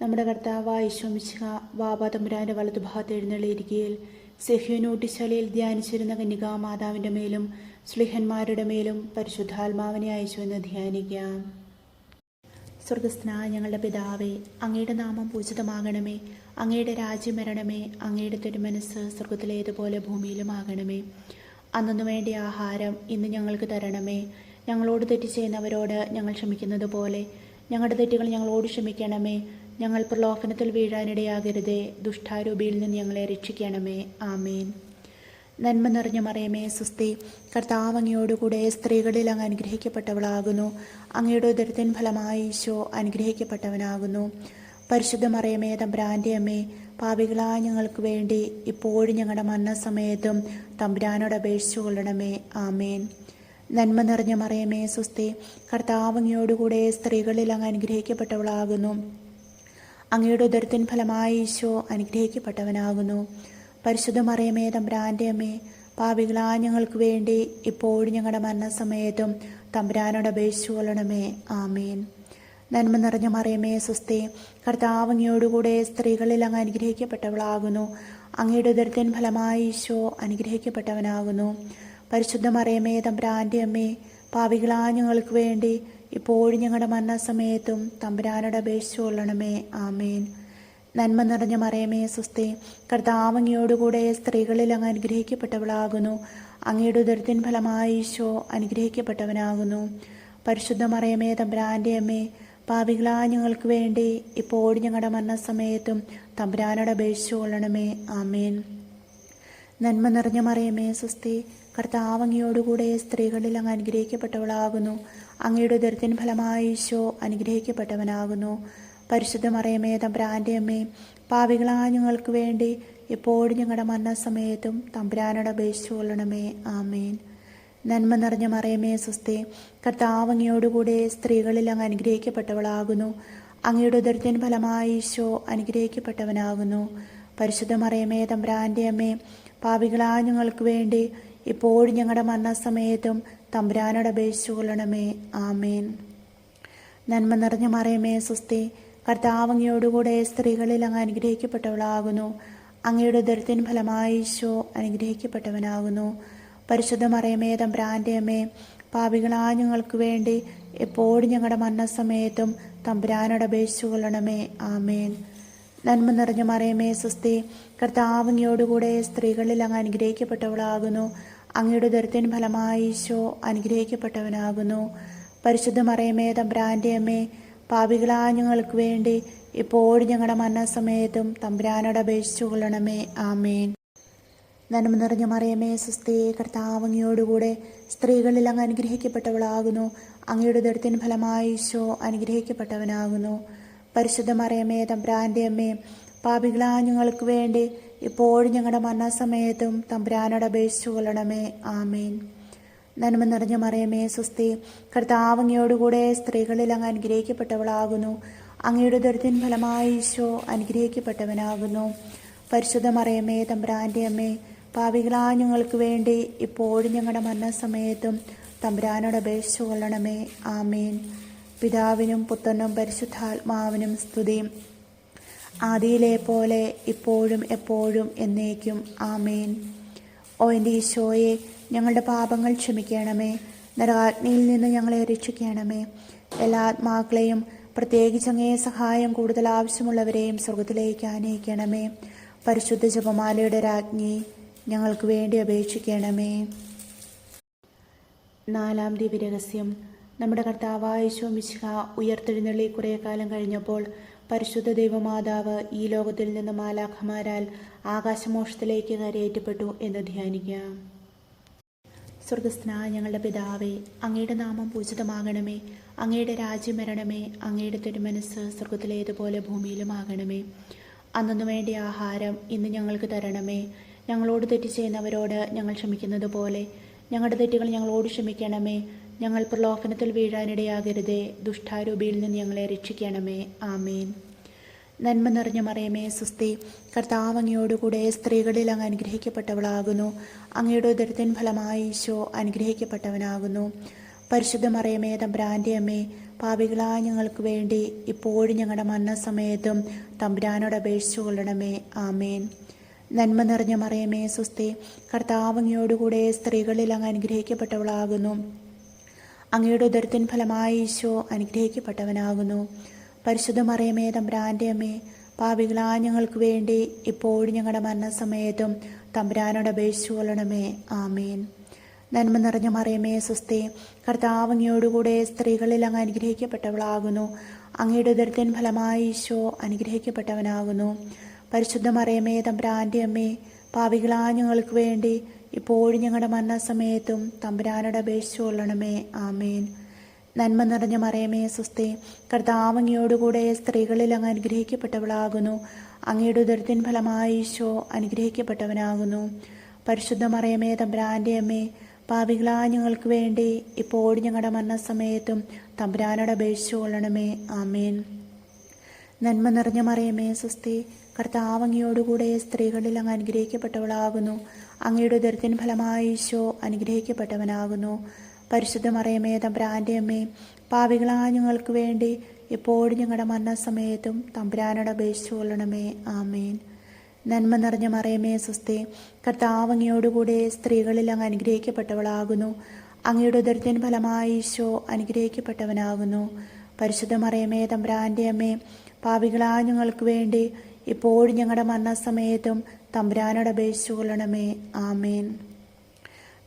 നമ്മുടെ കർത്താവായ യേശു മിശിഹാ ബാബ തമ്പുരാന്റെ വലതുഭാഗത്ത് എഴുന്നള്ളിയിരിക്കുകയിൽ സെഹ്യോനൂട്ടിശാലയിൽ ധ്യാനിച്ചിരുന്ന കന്യകാമാതാവിൻ്റെ മേലും ശ്ലീഹന്മാരുടെ മേലും പരിശുദ്ധാത്മാവിനെ അയച്ചു എന്ന് ധ്യാനിക്കാം. സ്വർഗസ്ഥനായ ഞങ്ങളുടെ പിതാവേ, അങ്ങയുടെ നാമം പൂജിതമാകണമേ. അങ്ങയുടെ രാജ്യം വരണമേ. അങ്ങയുടെ തിരുമനസ്സ് സ്വർഗത്തിലേതുപോലെ ഭൂമിയിലുമാകണമേ. അന്നു വേണ്ട ആഹാരം ഇന്ന് ഞങ്ങൾക്ക് തരണമേ. ഞങ്ങളോട് തെറ്റ് ചെയ്യുന്നവരോട് ഞങ്ങൾ ക്ഷമിക്കുന്നത് പോലെ ഞങ്ങളുടെ തെറ്റുകൾ ഞങ്ങളോട് ക്ഷമിക്കണമേ. ഞങ്ങൾ പ്രലോഭനത്തിൽ വീഴാനിടയാകരുതേ. ദുഷ്ടാരൂപിയിൽ നിന്ന് ഞങ്ങളെ രക്ഷിക്കണമേ. ആമേൻ. നന്മ നിറഞ്ഞ മറിയമേ സ്വസ്തി, കർത്താവ് അങ്ങയോടുകൂടെ സ്ത്രീകളിൽ അങ്ങ് അനുഗ്രഹിക്കപ്പെട്ടവളാകുന്നു. അങ്ങയുടെ ഉദരത്തിൻ ഫലമായി ഈശോ അനുഗ്രഹിക്കപ്പെട്ടവനാകുന്നു. പരിശുദ്ധ മറിയമേ തമ്പുരാന്റെ അമ്മേ, പാപികളായ ഞങ്ങൾക്ക് വേണ്ടി ഇപ്പോഴും ഞങ്ങളുടെ മരണസമയത്തും തമ്പുരാനോട് അപേക്ഷിച്ചു കൊള്ളണമേ. ആമേൻ. നന്മ നിറഞ്ഞ മറിയമേ സ്വസ്തി, കർത്താവ് അങ്ങയോടുകൂടെ സ്ത്രീകളിൽ അങ്ങ് അനുഗ്രഹിക്കപ്പെട്ടവളാകുന്നു. അങ്ങയുടെ ഉദരത്തിൻ ഫലമായി ഈശോ അനുഗ്രഹിക്കപ്പെട്ടവനാകുന്നു. പരിശുദ്ധ മറിയമേ തമ്പുരാന്റെ അമ്മേ, പാപികളായ ഞങ്ങൾക്ക് വേണ്ടി ഇപ്പോഴും ഞങ്ങളുടെ മരണസമയത്തും തമ്പുരാനോട് അപേക്ഷിച്ചു കൊള്ളണമേ. ആമേൻ. നന്മ നിറഞ്ഞ മറിയമേ സ്വസ്തി, കർത്താവ് അങ്ങയോടുകൂടെ സ്ത്രീകളിൽ അങ്ങ് അനുഗ്രഹിക്കപ്പെട്ടവളാകുന്നു. അങ്ങയുടെ ഉദരത്തിൻ ഫലമായി ഈശോ അനുഗ്രഹിക്കപ്പെട്ടവനാകുന്നു. പരിശുദ്ധ മറിയമേ തമ്പുരാന്റെ അമ്മേ, പാപികളായ ഞങ്ങൾക്ക് വേണ്ടി ഇപ്പോഴും ഞങ്ങളുടെ മരണസമയത്തും തമ്പുരാനോട് അപേക്ഷിച്ചു കൊള്ളണമേ. ആമേൻ. നന്മ നിറഞ്ഞ മറിയമേ സ്വസ്തി, കർത്താവ് അങ്ങയോടുകൂടെ സ്ത്രീകളിൽ അങ്ങ് അനുഗ്രഹിക്കപ്പെട്ടവളാകുന്നു. അങ്ങയുടെ ഉദരത്തിൻ ഫലമായി ഈശോ അനുഗ്രഹിക്കപ്പെട്ടവനാകുന്നു. പരിശുദ്ധ മറിയമേ തമ്പുരാന്റെ അമ്മേ, പാപികളായ ഞങ്ങൾക്ക് വേണ്ടി ഇപ്പോഴും ഞങ്ങളുടെ മരണസമയത്തും തമ്പുരാനോട് അപേക്ഷിച്ചു കൊള്ളണമേ. ആമേൻ. നന്മ നിറഞ്ഞ മറിയമേ സ്വസ്തി, കർത്താവ് അങ്ങയോടുകൂടെ സ്ത്രീകളിൽ അങ്ങ് അനുഗ്രഹിക്കപ്പെട്ടവളാകുന്നു. അങ്ങയുടെ ഉദരത്തിൻ ഫലമായി ഈശോ അനുഗ്രഹിക്കപ്പെട്ടവനാകുന്നു. പരിശുദ്ധ മറിയമേ തമ്പുരാന്റെ അമ്മേ, പാപികളായ ഞങ്ങൾക്ക് വേണ്ടി ഇപ്പോഴും ഞങ്ങളുടെ മരണസമയത്തും തമ്പുരാനോട് അപേക്ഷിച്ചു കൊള്ളണമേ. ആമേൻ. നന്മ നിറഞ്ഞ മറിയമേ സ്വസ്തി, കർത്താവ് അങ്ങയോടുകൂടെ സ്ത്രീകളിൽ അങ്ങ് അനുഗ്രഹിക്കപ്പെട്ടവളാകുന്നു. അങ്ങയുടെ ഉദരത്തിൻ ഫലമായി ഈശോ അനുഗ്രഹിക്കപ്പെട്ടവനാകുന്നു. പരിശുദ്ധ മറിയമേ തമ്പുരാന്റെ അമ്മേ, പാപികളായ ഞങ്ങൾക്ക് വേണ്ടി ഇപ്പോഴും ഞങ്ങളുടെ മരണസമയത്തും തമ്പുരാനോട് അപേക്ഷിച്ചു കൊള്ളണമേ. ആമേൻ. നന്മ നിറഞ്ഞ മറിയമേ സ്വസ്തി, കർത്താവ് അങ്ങയോടുകൂടെ സ്ത്രീകളിൽ അങ്ങ് അനുഗ്രഹിക്കപ്പെട്ടവളാകുന്നു. അങ്ങയുടെ ഉദരത്തിൻ ഫലമായി ഈശോ അനുഗ്രഹിക്കപ്പെട്ടവനാകുന്നു. പരിശുദ്ധ മറിയമേ തമ്പുരാന്റെ അമ്മേ, പാപികളായ ഞങ്ങൾക്ക് വേണ്ടി എപ്പോഴും ഞങ്ങളുടെ മരണസമയത്തും തമ്പുരാനോട് അപേക്ഷിച്ചു കൊള്ളണമേ. ആമേൻ. നന്മ നിറഞ്ഞ മറിയമേ സ്വസ്തി, കർത്താവ് അങ്ങയോടുകൂടെ സ്ത്രീകളിൽ അങ്ങ് അനുഗ്രഹിക്കപ്പെട്ടവളാകുന്നു. അങ്ങയുടെ ഉദരത്തിൻ ഫലമായി ഈശോ അനുഗ്രഹിക്കപ്പെട്ടവനാകുന്നു. പരിശുദ്ധ മറിയമേ തമ്പുരാന്റെ അമ്മേ, പാപികളായ ഞങ്ങൾക്ക് വേണ്ടി ഇപ്പോഴും ഞങ്ങളുടെ മരണസമയത്തും തമ്പുരാനോട് അപേക്ഷിച്ചു കൊള്ളണമേ. ആമേൻ. നന്മ നിറഞ്ഞ മറിയമേ സ്വസ്തി, കർത്താവ് അങ്ങയോടുകൂടെ സ്ത്രീകളിൽ അങ്ങ് അനുഗ്രഹിക്കപ്പെട്ടവളാകുന്നു. അങ്ങയുടെ ഉദരത്തിൻ ഫലമായി ഈശോ അനുഗ്രഹിക്കപ്പെട്ടവനാകുന്നു. പരിശുദ്ധ മറിയമേ തമ്പുരാന്റെ അമ്മേ, പാപികളായ ഞങ്ങൾക്ക് വേണ്ടി ഇപ്പോഴും ഞങ്ങളുടെ മരണസമയത്തും തമ്പുരാനോട് അപേക്ഷിച്ചു കൊള്ളണമേ. ആമേൻ. നന്മ നിറഞ്ഞ മറിയമേ സ്വസ്തി, കർത്താവ് അങ്ങയോടുകൂടെ സ്ത്രീകളിൽ അങ്ങ് അനുഗ്രഹിക്കപ്പെട്ടവളാകുന്നു. അങ്ങയുടെ ഉദരത്തിൻ ഫലമായി ഈശോ അനുഗ്രഹിക്കപ്പെട്ടവനാകുന്നു. പരിശുദ്ധ മറിയമേ തമ്പുരാന്റെ അമ്മേ, പാപികളായ ഞങ്ങൾക്ക് വേണ്ടി ഇപ്പോഴും ഞങ്ങളുടെ മരണസമയത്തും തമ്പുരാനോട് അപേക്ഷിച്ചു കൊള്ളണമേ. ആമേൻ. പിതാവിനും പുത്രനും പരിശുദ്ധാത്മാവിനും സ്തുതി, ആദിയിലെ പോലെ ഇപ്പോഴും എപ്പോഴും എന്നേക്കും. ആമേൻ. ഓ എൻ്റെ ഈശോയെ, ഞങ്ങളുടെ പാപങ്ങൾ ക്ഷമിക്കണമേ. നരകാഗ്നിയിൽ നിന്ന് ഞങ്ങളെ രക്ഷിക്കണമേ. എല്ലാ ആത്മാക്കളെയും, പ്രത്യേകിച്ച് അങ്ങേ സഹായം കൂടുതൽ ആവശ്യമുള്ളവരെയും സ്വർഗത്തിലേക്ക് ആനയിക്കണമേ. പരിശുദ്ധ ജപമാലയുടെ രാജ്ഞി, ഞങ്ങൾക്ക് വേണ്ടി അപേക്ഷിക്കണമേ. 4-ാം ദിവ്യരഹസ്യം. നമ്മുടെ കർത്താവായ യേശു മിശിഹ ഉയർത്തെഴുന്നള്ളി കുറേ കാലം കഴിഞ്ഞപ്പോൾ പരിശുദ്ധ ദൈവമാതാവ് ഈ ലോകത്തിൽ നിന്ന് മാലാഖമാരാൽ ആകാശമോക്ഷത്തിലേക്ക് കരയേറ്റപ്പെട്ടു എന്ന് ധ്യാനിക്കാം. സ്വർഗസ്ഥനായ ഞങ്ങളുടെ പിതാവേ, അങ്ങയുടെ നാമം പൂജിതമാകണമേ. അങ്ങയുടെ രാജ്യം വരണമേ. അങ്ങയുടെ തിരുമനസ്സ് സ്വർഗത്തിലേതുപോലെ ഭൂമിയിലുമാകണമേ. അന്നു വേണ്ട ആഹാരം ഇന്ന് ഞങ്ങൾക്ക് തരണമേ. ഞങ്ങളോട് തെറ്റ് ചെയ്യുന്നവരോട് ഞങ്ങൾ ക്ഷമിക്കുന്നത് പോലെ ഞങ്ങളുടെ തെറ്റുകൾ ഞങ്ങളോട് ക്ഷമിക്കണമേ. ഞങ്ങൾ പ്രലോഭനത്തിൽ വീഴാനിടയാകരുതേ. ദുഷ്ടാരൂപിയിൽ നിന്ന് ഞങ്ങളെ രക്ഷിക്കണമേ. ആമേൻ. നന്മ നിറഞ്ഞ മറിയമേ, സ്വസ്തി. കർത്താവ് അങ്ങയോടുകൂടെ സ്ത്രീകളിൽ അങ്ങ് അനുഗ്രഹിക്കപ്പെട്ടവളാകുന്നു. അങ്ങയുടെ ഉദരത്തിൻ ഫലമായി ഈശോ അനുഗ്രഹിക്കപ്പെട്ടവനാകുന്നു. പരിശുദ്ധ മറിയമേ, തമ്പുരാൻ്റെ അമ്മേ, പാപികളായ ഞങ്ങൾക്ക് വേണ്ടി ഇപ്പോഴും ഞങ്ങളുടെ മരണസമയത്തും തമ്പുരാനോട് അപേക്ഷിച്ചു കൊള്ളണമേ. ആമേൻ. നന്മ നിറഞ്ഞ മറിയമേ, സ്വസ്തി. കർത്താവ് അങ്ങയോടുകൂടെ സ്ത്രീകളിൽ അങ്ങ് അനുഗ്രഹിക്കപ്പെട്ടവളാകുന്നു. അങ്ങയുടെ ഉദരത്തിൻ ഫലമായി ഈശോ അനുഗ്രഹിക്കപ്പെട്ടവനാകുന്നു. പരിശുദ്ധ മറിയമേ, തമ്പുരാൻ്റെ അമ്മേ, പാപികളായ ഞങ്ങൾക്ക് വേണ്ടി ഇപ്പോഴും ഞങ്ങളുടെ മരണസമയത്തും തമ്പുരാനോട് അപേക്ഷിച്ചു കൊള്ളണമേ. ആമേൻ. നന്മ നിറഞ്ഞ മറിയമേ, സ്വസ്തി. കർത്താവ് അങ്ങയോടുകൂടെ സ്ത്രീകളിൽ അങ്ങ് അനുഗ്രഹിക്കപ്പെട്ടവളാകുന്നു. അങ്ങയുടെ ഉദരത്തിൻ ഫലമായി ഈശോ അനുഗ്രഹിക്കപ്പെട്ടവനാകുന്നു. പരിശുദ്ധ മറിയമേ, തമ്പുരാൻ്റെ അമ്മേ, പാപികളായ ഞങ്ങൾക്ക് വേണ്ടി ഇപ്പോഴും ഞങ്ങളുടെ മരണസമയത്തും തമ്പുരാനോട് അപേക്ഷിച്ചു കൊള്ളണമേ. ആമേൻ. നന്മ നിറഞ്ഞ മറിയമേ, സ്വസ്തി. കർത്താവ് അങ്ങയോടുകൂടെ സ്ത്രീകളിൽ അങ്ങ് അനുഗ്രഹിക്കപ്പെട്ടവളാകുന്നു. അങ്ങയുടെ ഉദരത്തിൻ ഫലമായി ഈശോ അനുഗ്രഹിക്കപ്പെട്ടവനാകുന്നു. പരിശുദ്ധ മറിയമേ, തമ്പുരാൻ്റെ അമ്മേ, പാപികളായ ഞങ്ങൾക്ക് വേണ്ടി ഇപ്പോഴും ഞങ്ങളുടെ മരണസമയത്തും തമ്പുരാനോട് അപേക്ഷിച്ചു കൊള്ളണമേ. ആമേൻ. നന്മ നിറഞ്ഞ മറിയമേ, സ്വസ്തി. കർത്താവ് അങ്ങയോടുകൂടെ സ്ത്രീകളിൽ അങ്ങ് അനുഗ്രഹിക്കപ്പെട്ടവളാകുന്നു. അങ്ങയുടെ ഉദരത്തിൻ ഫലമായി ഈശോ അനുഗ്രഹിക്കപ്പെട്ടവനാകുന്നു. പരിശുദ്ധ മറിയമേ, തമ്പുരാൻ്റെ അമ്മേ, പാപികളായ ഞങ്ങൾക്ക് വേണ്ടി ഇപ്പോഴും ഞങ്ങളുടെ മരണസമയത്തും തമ്പുരാനോട് അപേക്ഷിച്ചു കൊള്ളണമേ. ആമേൻ. നന്മ നിറഞ്ഞ മറിയമേ, സ്വസ്തി. കർത്താവ് അങ്ങയോടുകൂടെ സ്ത്രീകളിൽ അങ്ങ് അനുഗ്രഹിക്കപ്പെട്ടവളാകുന്നു. അങ്ങയുടെ ഉദരത്തിൻ ഫലമായി ഈശോ അനുഗ്രഹിക്കപ്പെട്ടവനാകുന്നു. പരിശുദ്ധ മറിയമേ, തമ്പുരാൻ്റെ അമ്മേ, പാപികളായ ഞങ്ങൾക്ക് വേണ്ടി ഇപ്പോഴും ഞങ്ങളുടെ മരണസമയത്തും തമ്പുരാനോട് അപേക്ഷിച്ചു കൊള്ളണമേ. ആമേൻ.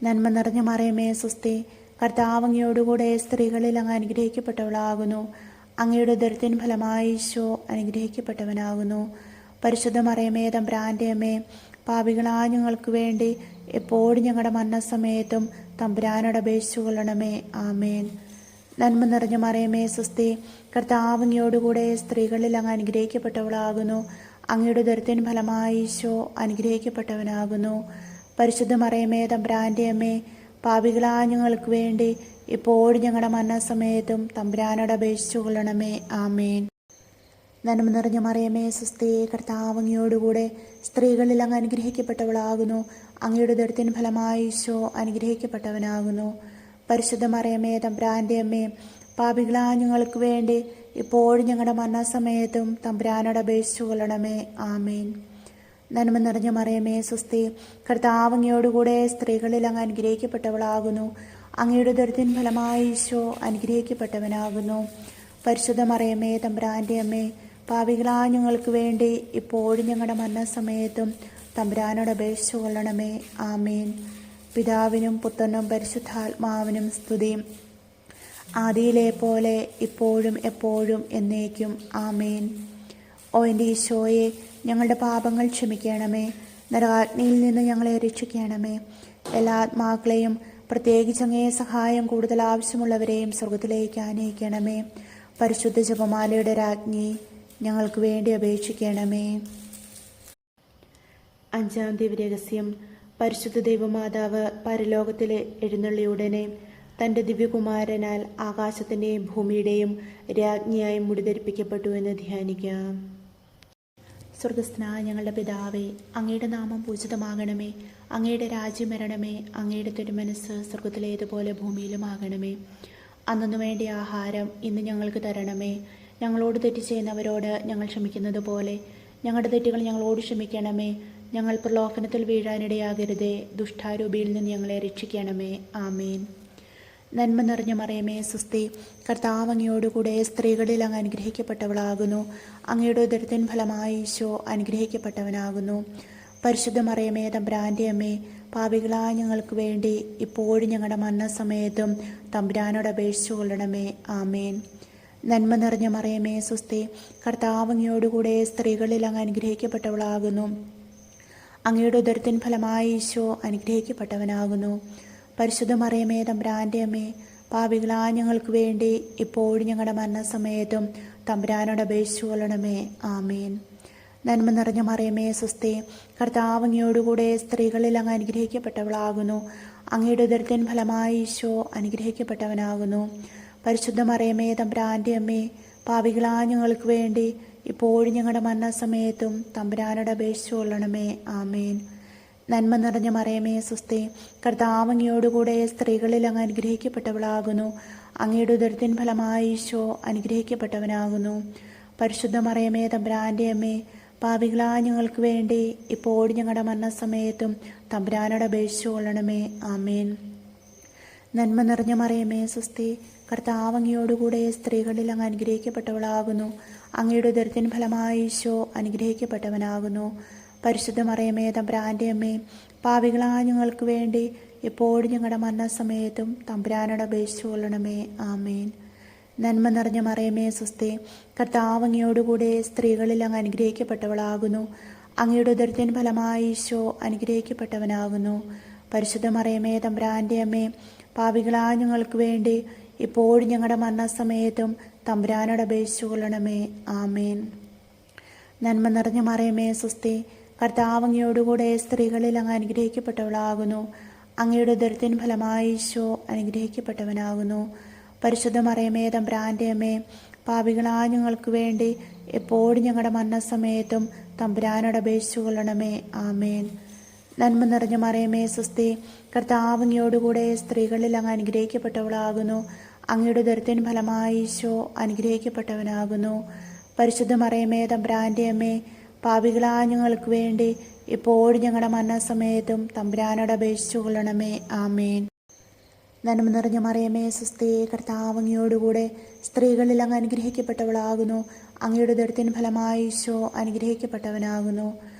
നന്മ നിറഞ്ഞ മറിയമേ, സ്വസ്തി. കർത്താവ് അങ്ങയോടുകൂടെ സ്ത്രീകളിൽ അങ്ങ് അനുഗ്രഹിക്കപ്പെട്ടവളാകുന്നു. അങ്ങയുടെ ഉദരത്തിൻ ഫലമായി ഈശോ അനുഗ്രഹിക്കപ്പെട്ടവനാകുന്നു. പരിശുദ്ധ മറിയമേ, തമ്പുരാൻ്റെ അമ്മേ, പാപികളായ ഞങ്ങൾക്ക് വേണ്ടി എപ്പോഴും ഞങ്ങളുടെ മരണസമയത്തും തമ്പുരാനോട് അപേക്ഷിച്ചു കൊള്ളണമേ. ആമേൻ. നന്മ നിറഞ്ഞ മറിയമേ, സ്വസ്തി. കർത്താവ് അങ്ങയോടുകൂടെ സ്ത്രീകളിൽ അങ്ങ് അനുഗ്രഹിക്കപ്പെട്ടവളാകുന്നു. അങ്ങയുടെ ഉദരത്തിൻ ഫലമായി ഈശോ അനുഗ്രഹിക്കപ്പെട്ടവനാകുന്നു. പരിശുദ്ധ മറിയമേ, തമ്പുരാൻ്റെ അമ്മേ, പാപികളായ ഞങ്ങൾക്ക് വേണ്ടി ഇപ്പോഴും ഞങ്ങളുടെ മരണസമയത്തും തമ്പുരാനോട് അപേക്ഷിച്ചു കൊള്ളണമേ. ആമേൻ. നന്മ നിറഞ്ഞ മറിയമേ, സ്വസ്തി. കർത്താവ് അങ്ങയോടുകൂടെ സ്ത്രീകളിൽ അങ്ങ് അനുഗ്രഹിക്കപ്പെട്ടവളാകുന്നു. അങ്ങയുടെ ഉദരത്തിൻ ഫലമായി ഈശോ അനുഗ്രഹിക്കപ്പെട്ടവനാകുന്നു. പരിശുദ്ധ മറിയമേ, തമ്പുരാൻ്റെ അമ്മേ, പാപികളായ ഞങ്ങൾക്ക് വേണ്ടി ഇപ്പോഴും ഞങ്ങളുടെ മരണസമയത്തും തമ്പുരാനോട് അപേക്ഷിച്ചു കൊള്ളണമേ. ആമേൻ. നന്മ നിറഞ്ഞ മറിയമേ, സ്വസ്തി. കർത്താവ് അങ്ങയോടുകൂടെ സ്ത്രീകളിൽ അങ്ങ് അനുഗ്രഹിക്കപ്പെട്ടവളാകുന്നു. അങ്ങയുടെ ഉദരത്തിൻ ഫലമായി ഈശോ അനുഗ്രഹിക്കപ്പെട്ടവനാകുന്നു. പരിശുദ്ധ മറിയമേ, തമ്പുരാൻ്റെ അമ്മേ, പാപികളായ ഞങ്ങൾക്ക് വേണ്ടി ഇപ്പോഴും ഞങ്ങളുടെ മരണസമയത്തും തമ്പുരാനോട് അപേക്ഷിച്ചു കൊള്ളണമേ. ആമേൻ. പിതാവിനും പുത്രനും പരിശുദ്ധാത്മാവിനും സ്തുതി, ആദിയിലെ പോലെ ഇപ്പോഴും എപ്പോഴും എന്നേക്കും. ആമേൻ. ഓ എൻ്റെ ഈശോയെ, ഞങ്ങളുടെ പാപങ്ങൾ ക്ഷമിക്കണമേ. നരകാഗ്നിയിൽ നിന്ന് ഞങ്ങളെ രക്ഷിക്കണമേ. എല്ലാ ആത്മാക്കളെയും, പ്രത്യേകിച്ച് അങ്ങേ സഹായം കൂടുതൽ ആവശ്യമുള്ളവരെയും സ്വർഗത്തിലേക്ക് ആനയിക്കണമേ. പരിശുദ്ധ ജപമാലയുടെ രാജ്ഞി, ഞങ്ങൾക്ക് വേണ്ടി അപേക്ഷിക്കണമേ. 5-ാം ദിവ്യരഹസ്യം. പരിശുദ്ധ ദൈവമാതാവ് പരലോകത്തിൽ എഴുന്നള്ളിയ ഉടനെ തൻ്റെ ദിവ്യകുമാരനാൽ ആകാശത്തിൻ്റെയും ഭൂമിയുടെയും രാജ്ഞിയായി മുടിധരിപ്പിക്കപ്പെട്ടു എന്ന് ധ്യാനിക്കാം. സ്വർഗസ്ഥനായ ഞങ്ങളുടെ പിതാവേ, അങ്ങയുടെ നാമം പൂജിതമാകണമേ. അങ്ങയുടെ രാജ്യം വരണമേ. അങ്ങയുടെ തിരുമനസ്സ് സ്വർഗത്തിലേതുപോലെ ഭൂമിയിലുമാകണമേ. അന്നു വേണ്ട ആഹാരം ഇന്ന് ഞങ്ങൾക്ക് തരണമേ. ഞങ്ങളോട് തെറ്റ് ചെയ്യുന്നവരോട് ഞങ്ങൾ ക്ഷമിക്കുന്നത് പോലെ ഞങ്ങളുടെ തെറ്റുകൾ ഞങ്ങളോട് ക്ഷമിക്കണമേ. ഞങ്ങൾ പ്രലോഭനത്തിൽ വീഴാനിടയാകരുതേ. ദുഷ്ടാരൂപിയിൽ നിന്ന് ഞങ്ങളെ രക്ഷിക്കണമേ. ആമേൻ. നന്മ നിറഞ്ഞ മറിയമേ, സ്വസ്തി. കർത്താവ് അങ്ങയോടുകൂടെ സ്ത്രീകളിൽ അങ്ങ് അനുഗ്രഹിക്കപ്പെട്ടവളാകുന്നു. അങ്ങയുടെ ഉദരത്തിൻ ഫലമായി ഈശോ അനുഗ്രഹിക്കപ്പെട്ടവനാകുന്നു. പരിശുദ്ധ മറിയമേ, തമ്പുരാൻ്റെ അമ്മേ, പാപികളായ ഞങ്ങൾക്ക് വേണ്ടി ഇപ്പോഴും ഞങ്ങളുടെ മരണസമയത്തും തമ്പുരാനോട് അപേക്ഷിച്ചു കൊള്ളണമേ. ആമേൻ. നന്മ നിറഞ്ഞ മറിയമേ, സ്വസ്തി. കർത്താവ് അങ്ങയോടുകൂടെ സ്ത്രീകളിൽ അങ്ങ് അനുഗ്രഹിക്കപ്പെട്ടവളാകുന്നു. അങ്ങയുടെ ഉദരത്തിൻ ഫലമായി ഈശോ അനുഗ്രഹിക്കപ്പെട്ടവനാകുന്നു. പരിശുദ്ധ മറിയമേ, തമ്പുരാൻ്റെ അമ്മേ, പാപികളായ ഞങ്ങൾക്ക് വേണ്ടി ഇപ്പോഴും ഞങ്ങളുടെ മരണസമയത്തും തമ്പുരാനോട് അപേക്ഷിച്ചു കൊള്ളണമേ. ആമേൻ. നന്മ നിറഞ്ഞ മറിയമേ, സ്വസ്തി. കർത്താവ് അങ്ങയോടുകൂടെ സ്ത്രീകളിൽ അങ്ങ് അനുഗ്രഹിക്കപ്പെട്ടവളാകുന്നു. അങ്ങയുടെ ഉദരത്തിൻ ഫലമായി ഈശോ അനുഗ്രഹിക്കപ്പെട്ടവനാകുന്നു. പരിശുദ്ധ മറിയമേ, തമ്പുരാൻ്റെ അമ്മേ, പാപികളായ ഞങ്ങൾക്ക് വേണ്ടി ഇപ്പോഴും ഞങ്ങളുടെ മരണസമയത്തും തമ്പുരാനോട് അപേക്ഷിച്ചു കൊള്ളണമേ. ആമേൻ. നന്മ നിറഞ്ഞ മറിയമേ, സ്വസ്തി. കർത്താവ് അങ്ങയോടുകൂടെ സ്ത്രീകളിൽ അങ്ങ് അനുഗ്രഹിക്കപ്പെട്ടവളാകുന്നു. അങ്ങയുടെ ഉദരത്തിൻ ഫലമായി ഈശോ അനുഗ്രഹിക്കപ്പെട്ടവനാകുന്നു. പരിശുദ്ധ മറിയമേ, തമ്പുരാൻ്റെ അമ്മേ, പാപികളായ ഞങ്ങൾക്ക് വേണ്ടി ഇപ്പോഴും ഞങ്ങളുടെ മരണസമയത്തും തമ്പുരാനോട് അപേക്ഷിച്ചു കൊള്ളണമേ. ആമേൻ. നന്മ നിറഞ്ഞ മറിയമേ, സ്വസ്തി. കർത്താവ് അങ്ങയോടുകൂടെ സ്ത്രീകളിൽ അങ്ങ് അനുഗ്രഹിക്കപ്പെട്ടവളാകുന്നു. അങ്ങയുടെ ഉദരത്തിൻ ഫലമായി ഈശോ അനുഗ്രഹിക്കപ്പെട്ടവനാകുന്നു. പരിശുദ്ധ മറിയമേ, തമ്പുരാൻ്റെ അമ്മേ, പാപികളായ ഞങ്ങൾക്ക് വേണ്ടി എപ്പോഴും ഞങ്ങളുടെ മരണസമയത്തും തമ്പുരാനോട് അപേക്ഷിച്ചു കൊള്ളണമേ. ആമേൻ. നന്മ നിറഞ്ഞ മറിയമേ, സ്വസ്തി. കർത്താവ് അങ്ങയോടുകൂടെ സ്ത്രീകളിൽ അങ്ങ് അനുഗ്രഹിക്കപ്പെട്ടവളാകുന്നു. അങ്ങയുടെ ഉദരത്തിൻ ഫലമായി ഈശോ അനുഗ്രഹിക്കപ്പെട്ടവനാകുന്നു. പരിശുദ്ധ മറിയമേ, തമ്പുരാൻ്റെ അമ്മേ, പാപികളായ ഞങ്ങൾക്ക് വേണ്ടി ഇപ്പോഴും ഞങ്ങളുടെ മരണസമയത്തും തമ്പുരാനോട് അപേക്ഷിച്ചു കൊള്ളണമേ. ആമേൻ. നന്മ നിറഞ്ഞ മറിയമേ, സ്വസ്തി. കർത്താവ് അങ്ങയോടുകൂടെ സ്ത്രീകളിൽ അങ്ങ് അനുഗ്രഹിക്കപ്പെട്ടവളാകുന്നു. അങ്ങയുടെ ഉദരത്തിൻ ഫലമായി ഈശോ അനുഗ്രഹിക്കപ്പെട്ടവനാകുന്നു. പരിശുദ്ധ മറിയമേ, തമ്പുരാൻ്റെ അമ്മേ, പാപികളായ ഞങ്ങൾക്ക് വേണ്ടി എപ്പോഴും ഞങ്ങളുടെ മരണസമയത്തും തമ്പുരാനോട് അപേക്ഷിച്ചു കൊള്ളണമേ. ആമേൻ. നന്മ നിറഞ്ഞ മറിയമേ, സ്വസ്തി. കർത്താവ് അങ്ങയോടുകൂടെ സ്ത്രീകളിൽ അങ്ങ് അനുഗ്രഹിക്കപ്പെട്ടവളാകുന്നു. അങ്ങയുടെ ഉദരത്തിൻ ഫലമായി ഈശോ അനുഗ്രഹിക്കപ്പെട്ടവനാകുന്നു. പരിശുദ്ധ മറിയമേ, തമ്പുരാൻ്റെ അമ്മേ, പാപികളായ ഞങ്ങൾക്ക് വേണ്ടി ഇപ്പോഴും ഞങ്ങളുടെ മരണസമയത്തും തമ്പുരാനോട് അപേക്ഷിച്ചു കൊള്ളണമേ. ആമേൻ. നന്മ നിറഞ്ഞ മറിയമേ, സ്വസ്തി. കർത്താവ് അങ്ങയോടുകൂടെ സ്ത്രീകളിൽ അങ്ങ് അനുഗ്രഹിക്കപ്പെട്ടവളാകുന്നു. അങ്ങയുടെ ഉദരത്തിൻ ഫലമായി ഈശോ അനുഗ്രഹിക്കപ്പെട്ടവനാകുന്നു.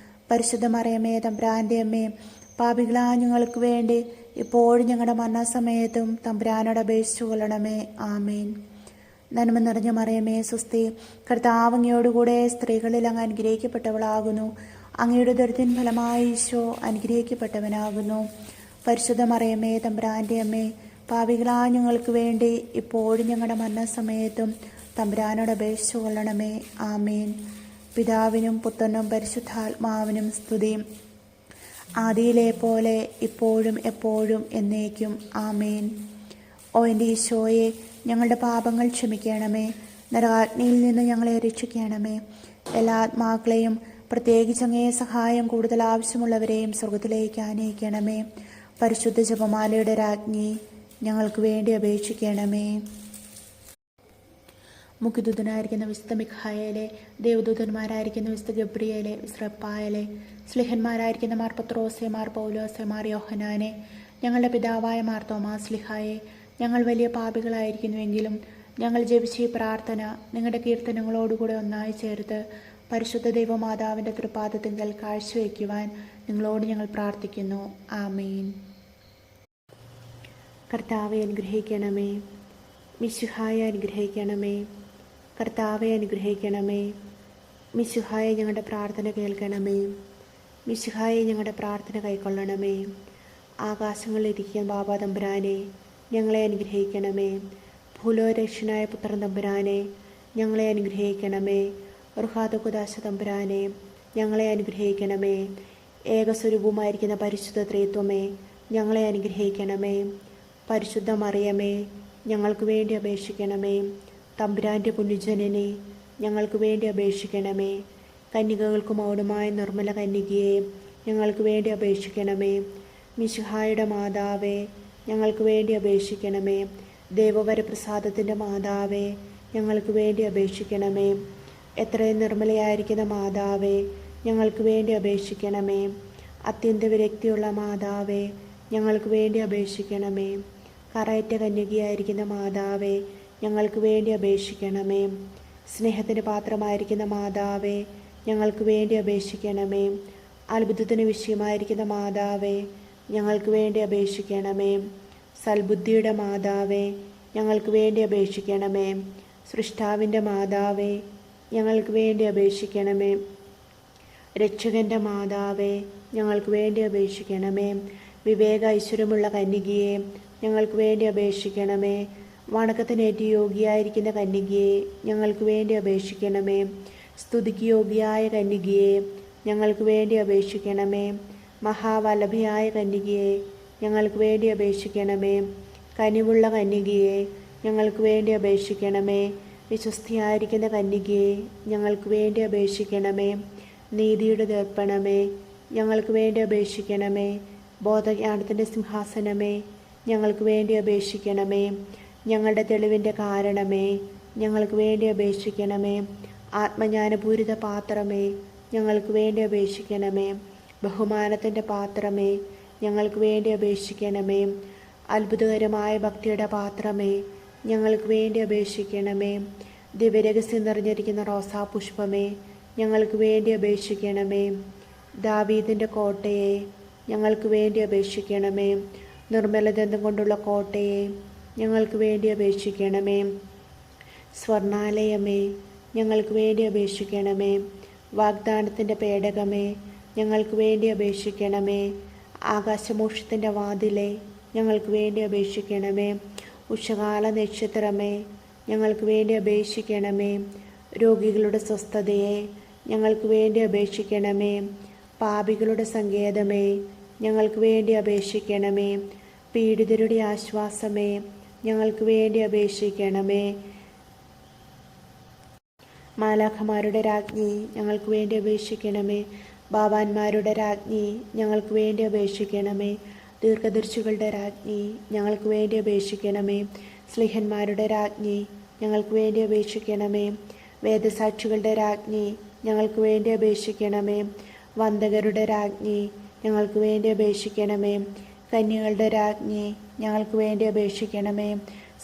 പരിശുദ്ധ മറിയമേ, തമ്പുരാൻ്റെ അമ്മേ, പാപികളായ ഞങ്ങൾക്ക് വേണ്ടി ഇപ്പോഴും ഞങ്ങളുടെ മരണസമയത്തും തമ്പുരാനോട് അപേക്ഷിച്ചു കൊള്ളണമേ. ആമേൻ. നന്മ നിറഞ്ഞ മറിയമേ, സ്വസ്തി. കർത്താവ് അങ്ങയോടുകൂടെ സ്ത്രീകളിൽ അങ്ങ് അനുഗ്രഹിക്കപ്പെട്ടവളാകുന്നു. അങ്ങയുടെ ഉദരത്തിൻ ഫലമായി ഈശോ അനുഗ്രഹിക്കപ്പെട്ടവനാകുന്നു. പരിശുദ്ധ മറിയമേ, തമ്പുരാൻ്റെ അമ്മേ, പാപികളായ ഞങ്ങൾക്ക് വേണ്ടി ഇപ്പോഴും ഞങ്ങളുടെ മരണസമയത്തും തമ്പുരാനോട് അപേക്ഷിച്ചു കൊള്ളണമേ. ആമേൻ. പിതാവിനും പുത്രനും പരിശുദ്ധാത്മാവിനും സ്തുതി. ആദിയിലെ പോലെ ഇപ്പോഴും എപ്പോഴും എന്നേക്കും. ആമേൻ. ഓ എൻ്റെ ഈശോയെ, ഞങ്ങളുടെ പാപങ്ങൾ ക്ഷമിക്കണമേ. നരകാഗ്നിയിൽ നിന്ന് ഞങ്ങളെ രക്ഷിക്കണമേ. എല്ലാ ആത്മാക്കളെയും, പ്രത്യേകിച്ച് അങ്ങേ സഹായം കൂടുതൽ ആവശ്യമുള്ളവരെയും സ്വർഗത്തിലേക്ക് ആനയിക്കണമേ. പരിശുദ്ധ ജപമാലയുടെ രാജ്ഞി, ഞങ്ങൾക്ക് വേണ്ടി അപേക്ഷിക്കണമേ. മുഖ്യദൂതനായിരിക്കുന്ന വിശുദ്ധ മിഖായേലെ, ദേവദൂതന്മാരായിരിക്കുന്ന വിശുദ്ധ ഗബ്രിയേലെ, വിശ്രപ്പായലെ, സ്ലിഹന്മാരായിരിക്കുന്ന മാർ പത്രോസെ, മാർ പൗലോസെ, മാർ യോഹനാനെ, ഞങ്ങളുടെ പിതാവായ മാർ തോമാസ് സ്ലിഹായെ, ഞങ്ങൾ വലിയ പാപികളായിരിക്കുന്നുവെങ്കിലും ഞങ്ങൾ ജപിച്ച ഈ പ്രാർത്ഥന നിങ്ങളുടെ കീർത്തനങ്ങളോടുകൂടെ ഒന്നായി ചേർത്ത് പരിശുദ്ധ ദൈവമാതാവിൻ്റെ തൃപാദത്തിങ്കൽ കാഴ്ചവെക്കുവാൻ നിങ്ങളോട് ഞങ്ങൾ പ്രാർത്ഥിക്കുന്നു. ആമേൻ. കർത്താവെ അനുഗ്രഹിക്കണമേ. മിശിഹായെ അനുഗ്രഹിക്കണമേ. കർത്താവെ അനുഗ്രഹിക്കണമേ. മിശിഹായെ ഞങ്ങളുടെ പ്രാർത്ഥന കേൾക്കണമേ. മിശിഹായെ ഞങ്ങളുടെ പ്രാർത്ഥന കൈക്കൊള്ളണമേ. ആകാശങ്ങളിലിരിക്കുന്ന ബാബാ തമ്പുരാനെ, ഞങ്ങളെ അനുഗ്രഹിക്കണമേ. ഭൂലോരക്ഷനായ പുത്രൻ തമ്പുരാനെ, ഞങ്ങളെ അനുഗ്രഹിക്കണമേ. റുഹാദകുദാശ തമ്പുരാനെ, ഞങ്ങളെ അനുഗ്രഹിക്കണമേ. ഏകസ്വരൂപമായിരിക്കുന്ന പരിശുദ്ധ ത്രിത്വമേ, ഞങ്ങളെ അനുഗ്രഹിക്കണമേ. പരിശുദ്ധ മറിയമേ, ഞങ്ങൾക്ക് വേണ്ടി അപേക്ഷിക്കണമേ. തമ്പുരാൻ്റെ പുണ്യജനനെ, ഞങ്ങൾക്ക് വേണ്ടി അപേക്ഷിക്കണമേ. കന്യകകൾക്ക് മൗനമായ നിർമ്മല കന്യകയെ ഞങ്ങൾക്ക് വേണ്ടി അപേക്ഷിക്കണമേ. മിശിഹായുടെ മാതാവേ, ഞങ്ങൾക്ക് വേണ്ടി അപേക്ഷിക്കണമേ. ദേവവരപ്രസാദത്തിൻ്റെ മാതാവേ, ഞങ്ങൾക്ക് വേണ്ടി അപേക്ഷിക്കണമേ. എത്രയും നിർമ്മലയായിരിക്കുന്ന മാതാവേ, ഞങ്ങൾക്ക് വേണ്ടി അപേക്ഷിക്കണമേ. അത്യന്ത വിരക്തിയുള്ള മാതാവേ, ഞങ്ങൾക്ക് വേണ്ടി അപേക്ഷിക്കണമേ. കറയറ്റ കന്യകയായിരിക്കുന്ന മാതാവേ, ഞങ്ങൾക്ക് വേണ്ടി അപേക്ഷിക്കണമേ. സ്നേഹത്തിന് പാത്രമായിരിക്കുന്ന മാതാവേ, ഞങ്ങൾക്ക് വേണ്ടി അപേക്ഷിക്കണമേ. അത്ഭുതത്തിന് വിഷയമായിരിക്കുന്ന മാതാവേ, ഞങ്ങൾക്ക് വേണ്ടി അപേക്ഷിക്കണമേ. സൽബുദ്ധിയുടെ മാതാവേ, ഞങ്ങൾക്ക് വേണ്ടി അപേക്ഷിക്കണമേ. സൃഷ്ടാവിൻ്റെ മാതാവേ, ഞങ്ങൾക്ക് വേണ്ടി അപേക്ഷിക്കണമേ. രക്ഷകൻ്റെ മാതാവേ, ഞങ്ങൾക്ക് വേണ്ടി അപേക്ഷിക്കണമേ. വിവേക ഐശ്വര്യമുള്ള കന്യകയെ ഞങ്ങൾക്ക് വേണ്ടി അപേക്ഷിക്കണമേ. വണക്കത്തിനേറ്റ് യോഗ്യയായിരിക്കുന്ന കന്യകയെ ഞങ്ങൾക്ക് വേണ്ടി അപേക്ഷിക്കണമേ. സ്തുതിക്ക് യോഗ്യയായ കന്യകയെ ഞങ്ങൾക്ക് വേണ്ടി അപേക്ഷിക്കണമേ. മഹാവല്ലഭയായ കന്യകയെ ഞങ്ങൾക്ക് വേണ്ടി അപേക്ഷിക്കണമേ. കനിവുള്ള കന്യകയെ ഞങ്ങൾക്ക് വേണ്ടി അപേക്ഷിക്കണമേ. വിശ്വസ്തയായിരിക്കുന്ന കന്യകയെ ഞങ്ങൾക്ക് വേണ്ടി അപേക്ഷിക്കണമേ. നീതിയുടെ ദർപ്പണമേ, ഞങ്ങൾക്ക് വേണ്ടി അപേക്ഷിക്കണമേ. ബോധജ്ഞാനത്തിൻ്റെ സിംഹാസനമേ, ഞങ്ങൾക്ക് വേണ്ടി അപേക്ഷിക്കണമേ. ഞങ്ങളുടെ തെളിവിൻ്റെ കാരണമേ, ഞങ്ങൾക്ക് വേണ്ടി അപേക്ഷിക്കണമേ. ആത്മജ്ഞാനപൂരിത പാത്രമേ, ഞങ്ങൾക്ക് വേണ്ടി അപേക്ഷിക്കണമേ. ബഹുമാനത്തിൻ്റെ പാത്രമേ, ഞങ്ങൾക്ക് വേണ്ടി അപേക്ഷിക്കണമേ. അത്ഭുതകരമായ ഭക്തിയുടെ പാത്രമേ, ഞങ്ങൾക്ക് വേണ്ടി അപേക്ഷിക്കണമേ. ദിവ്യരഹസ്യം നിറഞ്ഞിരിക്കുന്ന റോസാപുഷ്പമേ, ഞങ്ങൾക്ക് വേണ്ടി അപേക്ഷിക്കണമേ. ദാവീദിൻ്റെ കോട്ടയെ ഞങ്ങൾക്ക് വേണ്ടി അപേക്ഷിക്കണമേ. നിർമ്മലദന്തം കൊണ്ടുള്ള കോട്ടയെ ഞങ്ങൾക്ക് വേണ്ടി അപേക്ഷിക്കണമേ. സ്വർണാലയമേ, ഞങ്ങൾക്ക് വേണ്ടി അപേക്ഷിക്കണമേ. വാഗ്ദാനത്തിൻ്റെ പേടകമേ, ഞങ്ങൾക്ക് വേണ്ടി അപേക്ഷിക്കണമേ. ആകാശമോക്ഷത്തിൻ്റെ വാതിലെ ഞങ്ങൾക്ക് വേണ്ടി അപേക്ഷിക്കണമേ. ഉഷകാല നക്ഷത്രമേ, ഞങ്ങൾക്ക് വേണ്ടി അപേക്ഷിക്കണമേ. രോഗികളുടെ സ്വസ്ഥതയെ ഞങ്ങൾക്ക് വേണ്ടി അപേക്ഷിക്കണമേ. പാപികളുടെ സങ്കേതമേ, ഞങ്ങൾക്ക് വേണ്ടി അപേക്ഷിക്കണമേ. പീഡിതരുടെ ആശ്വാസമേ, ഞങ്ങൾക്ക് വേണ്ടി അപേക്ഷിക്കണമേ. മാലാഖമാരുടെ രാജ്ഞി, ഞങ്ങൾക്ക് വേണ്ടി അപേക്ഷിക്കണമേ. ബാബാന്മാരുടെ രാജ്ഞി, ഞങ്ങൾക്ക് വേണ്ടി അപേക്ഷിക്കണമേ. ദീർഘദർശികളുടെ രാജ്ഞി, ഞങ്ങൾക്ക് വേണ്ടി അപേക്ഷിക്കണമേ. സ്ലിഹന്മാരുടെ രാജ്ഞി, ഞങ്ങൾക്ക് വേണ്ടി അപേക്ഷിക്കണമേ. വേദസാക്ഷികളുടെ രാജ്ഞി, ഞങ്ങൾക്ക് വേണ്ടി അപേക്ഷിക്കണമേ. വന്ദകരുടെ രാജ്ഞി, ഞങ്ങൾക്ക് വേണ്ടി അപേക്ഷിക്കണമേ. കന്യകളുടെ രാജ്ഞി, ഞങ്ങൾക്ക് വേണ്ടി അപേക്ഷിക്കണമേ.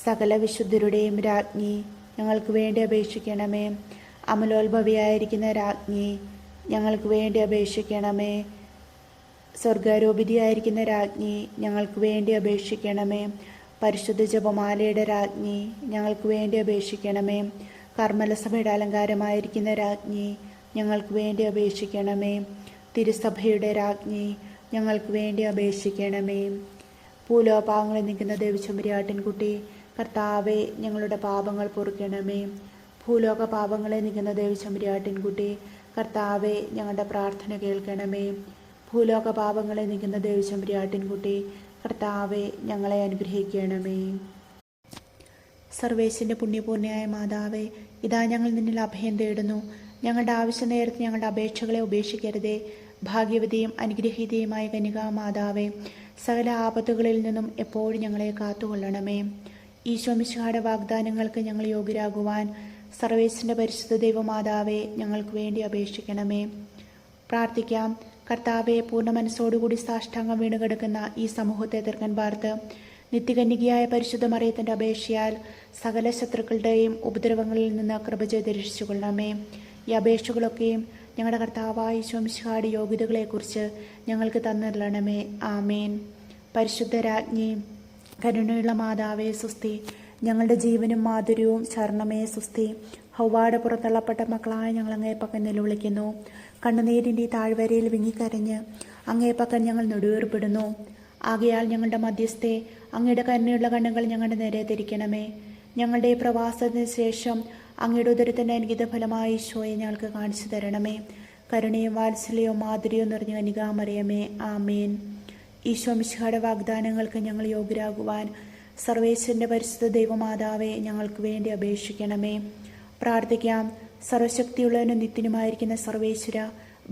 സകല വിശുദ്ധരുടെയും രാജ്ഞി, ഞങ്ങൾക്ക് വേണ്ടി അപേക്ഷിക്കണമേ. അമലോത്ഭവിയായിരിക്കുന്ന രാജ്ഞി, ഞങ്ങൾക്ക് വേണ്ടി അപേക്ഷിക്കണമേ. സ്വർഗാരോപിതയായിരിക്കുന്ന രാജ്ഞി, ഞങ്ങൾക്ക് വേണ്ടി അപേക്ഷിക്കണമേ. പരിശുദ്ധ ജപമാലയുടെ രാജ്ഞി, ഞങ്ങൾക്ക് വേണ്ടി അപേക്ഷിക്കണമേ. കർമ്മലസഭയുടെ അലങ്കാരമായിരിക്കുന്ന രാജ്ഞി, ഞങ്ങൾക്ക് വേണ്ടി അപേക്ഷിക്കണമേ. തിരുസഭയുടെ രാജ്ഞി, ഞങ്ങൾക്ക് വേണ്ടി അപേക്ഷിക്കണമേ. ഭൂലോപാപങ്ങളെ നീക്കുന്ന ദേവചമ്പുരാട്ടിൻകുട്ടി, കർത്താവെ, ഞങ്ങളുടെ പാപങ്ങൾ പൊറുക്കണമേ. ഭൂലോക പാപങ്ങളെ നീക്കുന്ന ദേവചമ്പുരാട്ടിൻകുട്ടി, കർത്താവെ, ഞങ്ങളുടെ പ്രാർത്ഥന കേൾക്കണമേ. ഭൂലോക പാപങ്ങളെ നീക്കുന്ന ദേവചമ്പുരാട്ടിൻകുട്ടി, കർത്താവെ, ഞങ്ങളെ അനുഗ്രഹിക്കണമേ. സർവേശ്വരൻ്റെ പുണ്യപൂർണ്ണയായ മാതാവേ, ഇതാ ഞങ്ങൾ നിന്നിൽ അഭയം തേടുന്നു. ഞങ്ങളുടെ ആവശ്യ നേരത്ത് ഞങ്ങളുടെ അപേക്ഷകളെ ഉപേക്ഷിക്കരുതേ. ഭാഗ്യവതിയും അനുഗ്രഹീതയുമായ കന്യകാമാതാവേ, സകല ആപത്തുകളിൽ നിന്നും എപ്പോഴും ഞങ്ങളെ കാത്തുകൊള്ളണമേ. ഈശോമിശിഹായുടെ വാഗ്ദാനങ്ങൾക്ക് ഞങ്ങൾ യോഗ്യരാകുവാൻ സർവേശ്വരൻ്റെ പരിശുദ്ധ ദൈവമാതാവേ, ഞങ്ങൾക്ക് വേണ്ടി അപേക്ഷിക്കണമേ. പ്രാർത്ഥിക്കാം. കർത്താവെ, പൂർണ്ണ മനസ്സോടുകൂടി സാഷ്ടാംഗം വീണുകിടക്കുന്ന ഈ സമൂഹത്തെ തീർക്കാൻ പാർത്ത് നിത്യകന്യകയായ പരിശുദ്ധ മറിയത്തിൻ്റെ അപേക്ഷയാൽ സകല ശത്രുക്കളുടെയും ഉപദ്രവങ്ങളിൽ നിന്ന് കൃപ ചെയ്ത് രക്ഷിച്ചുകൊള്ളണമേ. ഈ അപേക്ഷകളൊക്കെയും ഞങ്ങളുടെ കർത്താവായ ഈശോമിശിഹായുടെ യോഗ്യതകളെക്കുറിച്ച് ഞങ്ങൾക്ക് തന്നിരണമേ. ആമേൻ. പരിശുദ്ധ രാജ്ഞി, കരുണയുള്ള മാതാവേ സുസ്തി. ഞങ്ങളുടെ ജീവനും മാധുര്യവും ശരണമേ സുസ്തി. ഹൗവാടെ പുറത്തള്ളപ്പെട്ട മക്കളായ ഞങ്ങൾ അങ്ങേപ്പക്കൻ നിലവിളിക്കുന്നു. കണ്ണുനീരിൻ്റെ ഈ താഴ്വരയിൽ വിങ്ങിക്കരഞ്ഞ് അങ്ങേപ്പക്കൻ ഞങ്ങൾ നെടുവേർപ്പെടുന്നു. ആകയാൽ ഞങ്ങളുടെ മധ്യസ്ഥെ, അങ്ങയുടെ കരുണയുള്ള കണ്ണുകൾ ഞങ്ങളുടെ നേരെ തിരിക്കണമേ. ഞങ്ങളുടെ ഈ പ്രവാസത്തിന് ശേഷം അങ്ങയുടെ ഉദരത്തിൻ്റെ അനുഗീത ഫലമായ ഈശോയെ ഞങ്ങൾക്ക് കാണിച്ചു തരണമേ. കരുണയും വാത്സല്യവും മാധുര്യവും നിറഞ്ഞ കന്യകാമറിയമേ, ആമേൻ. ഈശോ മിശിഹായുടെ വാഗ്ദാനങ്ങൾക്ക് ഞങ്ങൾ യോഗ്യരാകുവാൻ സർവേശ്വരൻ്റെ പരിശുദ്ധ ദൈവമാതാവേ, ഞങ്ങൾക്ക് വേണ്ടി അപേക്ഷിക്കണമേ. പ്രാർത്ഥിക്കാം. സർവശക്തിയുള്ളവനും നിത്യനുമായിരിക്കുന്ന സർവേശ്വര,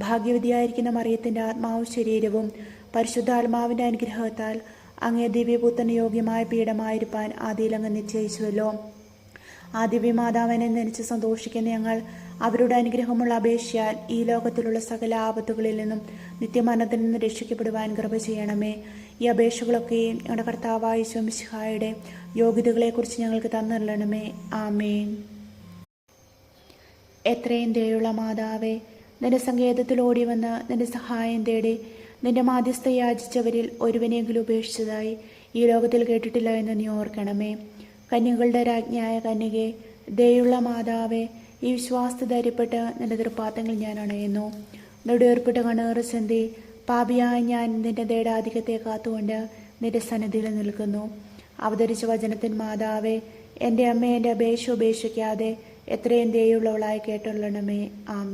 ഭാഗ്യവതിയായിരിക്കുന്ന മറിയത്തിൻ്റെ ആത്മാവും ശരീരവും പരിശുദ്ധാത്മാവിൻ്റെ അനുഗ്രഹത്താൽ അങ്ങേ ദിവ്യപുത്രന് യോഗ്യമായ പീഠമായിരിക്കാൻ ആദിയിൽ അങ്ങ് നിശ്ചയിച്ചുവല്ലോ. ആ ദിവ്യമാതാവിനെ നനച്ച് സന്തോഷിക്കുന്ന ഞങ്ങൾ അവരുടെ അനുഗ്രഹമുള്ള അപേക്ഷയാൽ ഈ ലോകത്തിലുള്ള സകല ആപത്തുകളിൽ നിന്നും നിത്യമരണത്തിൽ നിന്ന് രക്ഷിക്കപ്പെടുവാൻ കൃപ ചെയ്യണമേ. ഈ അപേക്ഷകളൊക്കെയും ഞങ്ങളുടെ കർത്താവായ യേശു മിശിഹായുടെ യോഗ്യതകളെക്കുറിച്ച് ഞങ്ങൾക്ക് തന്നരുളണമേ. ആമേൻ. എത്രയും ദയുള്ള മാതാവേ, നിന്റെ സങ്കേതത്തിൽ ഓടി വന്ന് നിന്റെ സഹായം തേടി നിന്റെ മാധ്യസ്ഥ യാചിച്ചവരിൽ ഒരുവനെങ്കിലും ഉപേക്ഷിച്ചതായി ഈ ലോകത്തിൽ കേട്ടിട്ടില്ല എന്ന് നീ ഓർക്കണമേ. കന്യകളുടെ രാജ്ഞിയായ കന്യകെ, ദയുള്ള മാതാവേ, ഈ വിശ്വാസത്തെ ധൈര്യപ്പെട്ട് നിന്റെ തൃപ്പാദങ്ങൾ ഞാൻ അണയുന്നു. നെടുവേർപ്പിട്ട കണ്ണേറ് ചിന്തി പാപിയായ ഞാൻ നിന്റെ ദൈടാധിക്യത്തെ കാത്തുകൊണ്ട് നിന്റെ സന്നിധിയിൽ നിൽക്കുന്നു. അവതരിച്ച വചനത്തിൻ മാതാവേ, എൻ്റെ അമ്മ എൻ്റെ അപേക്ഷ ഉപേക്ഷിക്കാതെ എത്രയും ദയുള്ളവളായി കേട്ടുള്ളണമേ. ആമേൻ.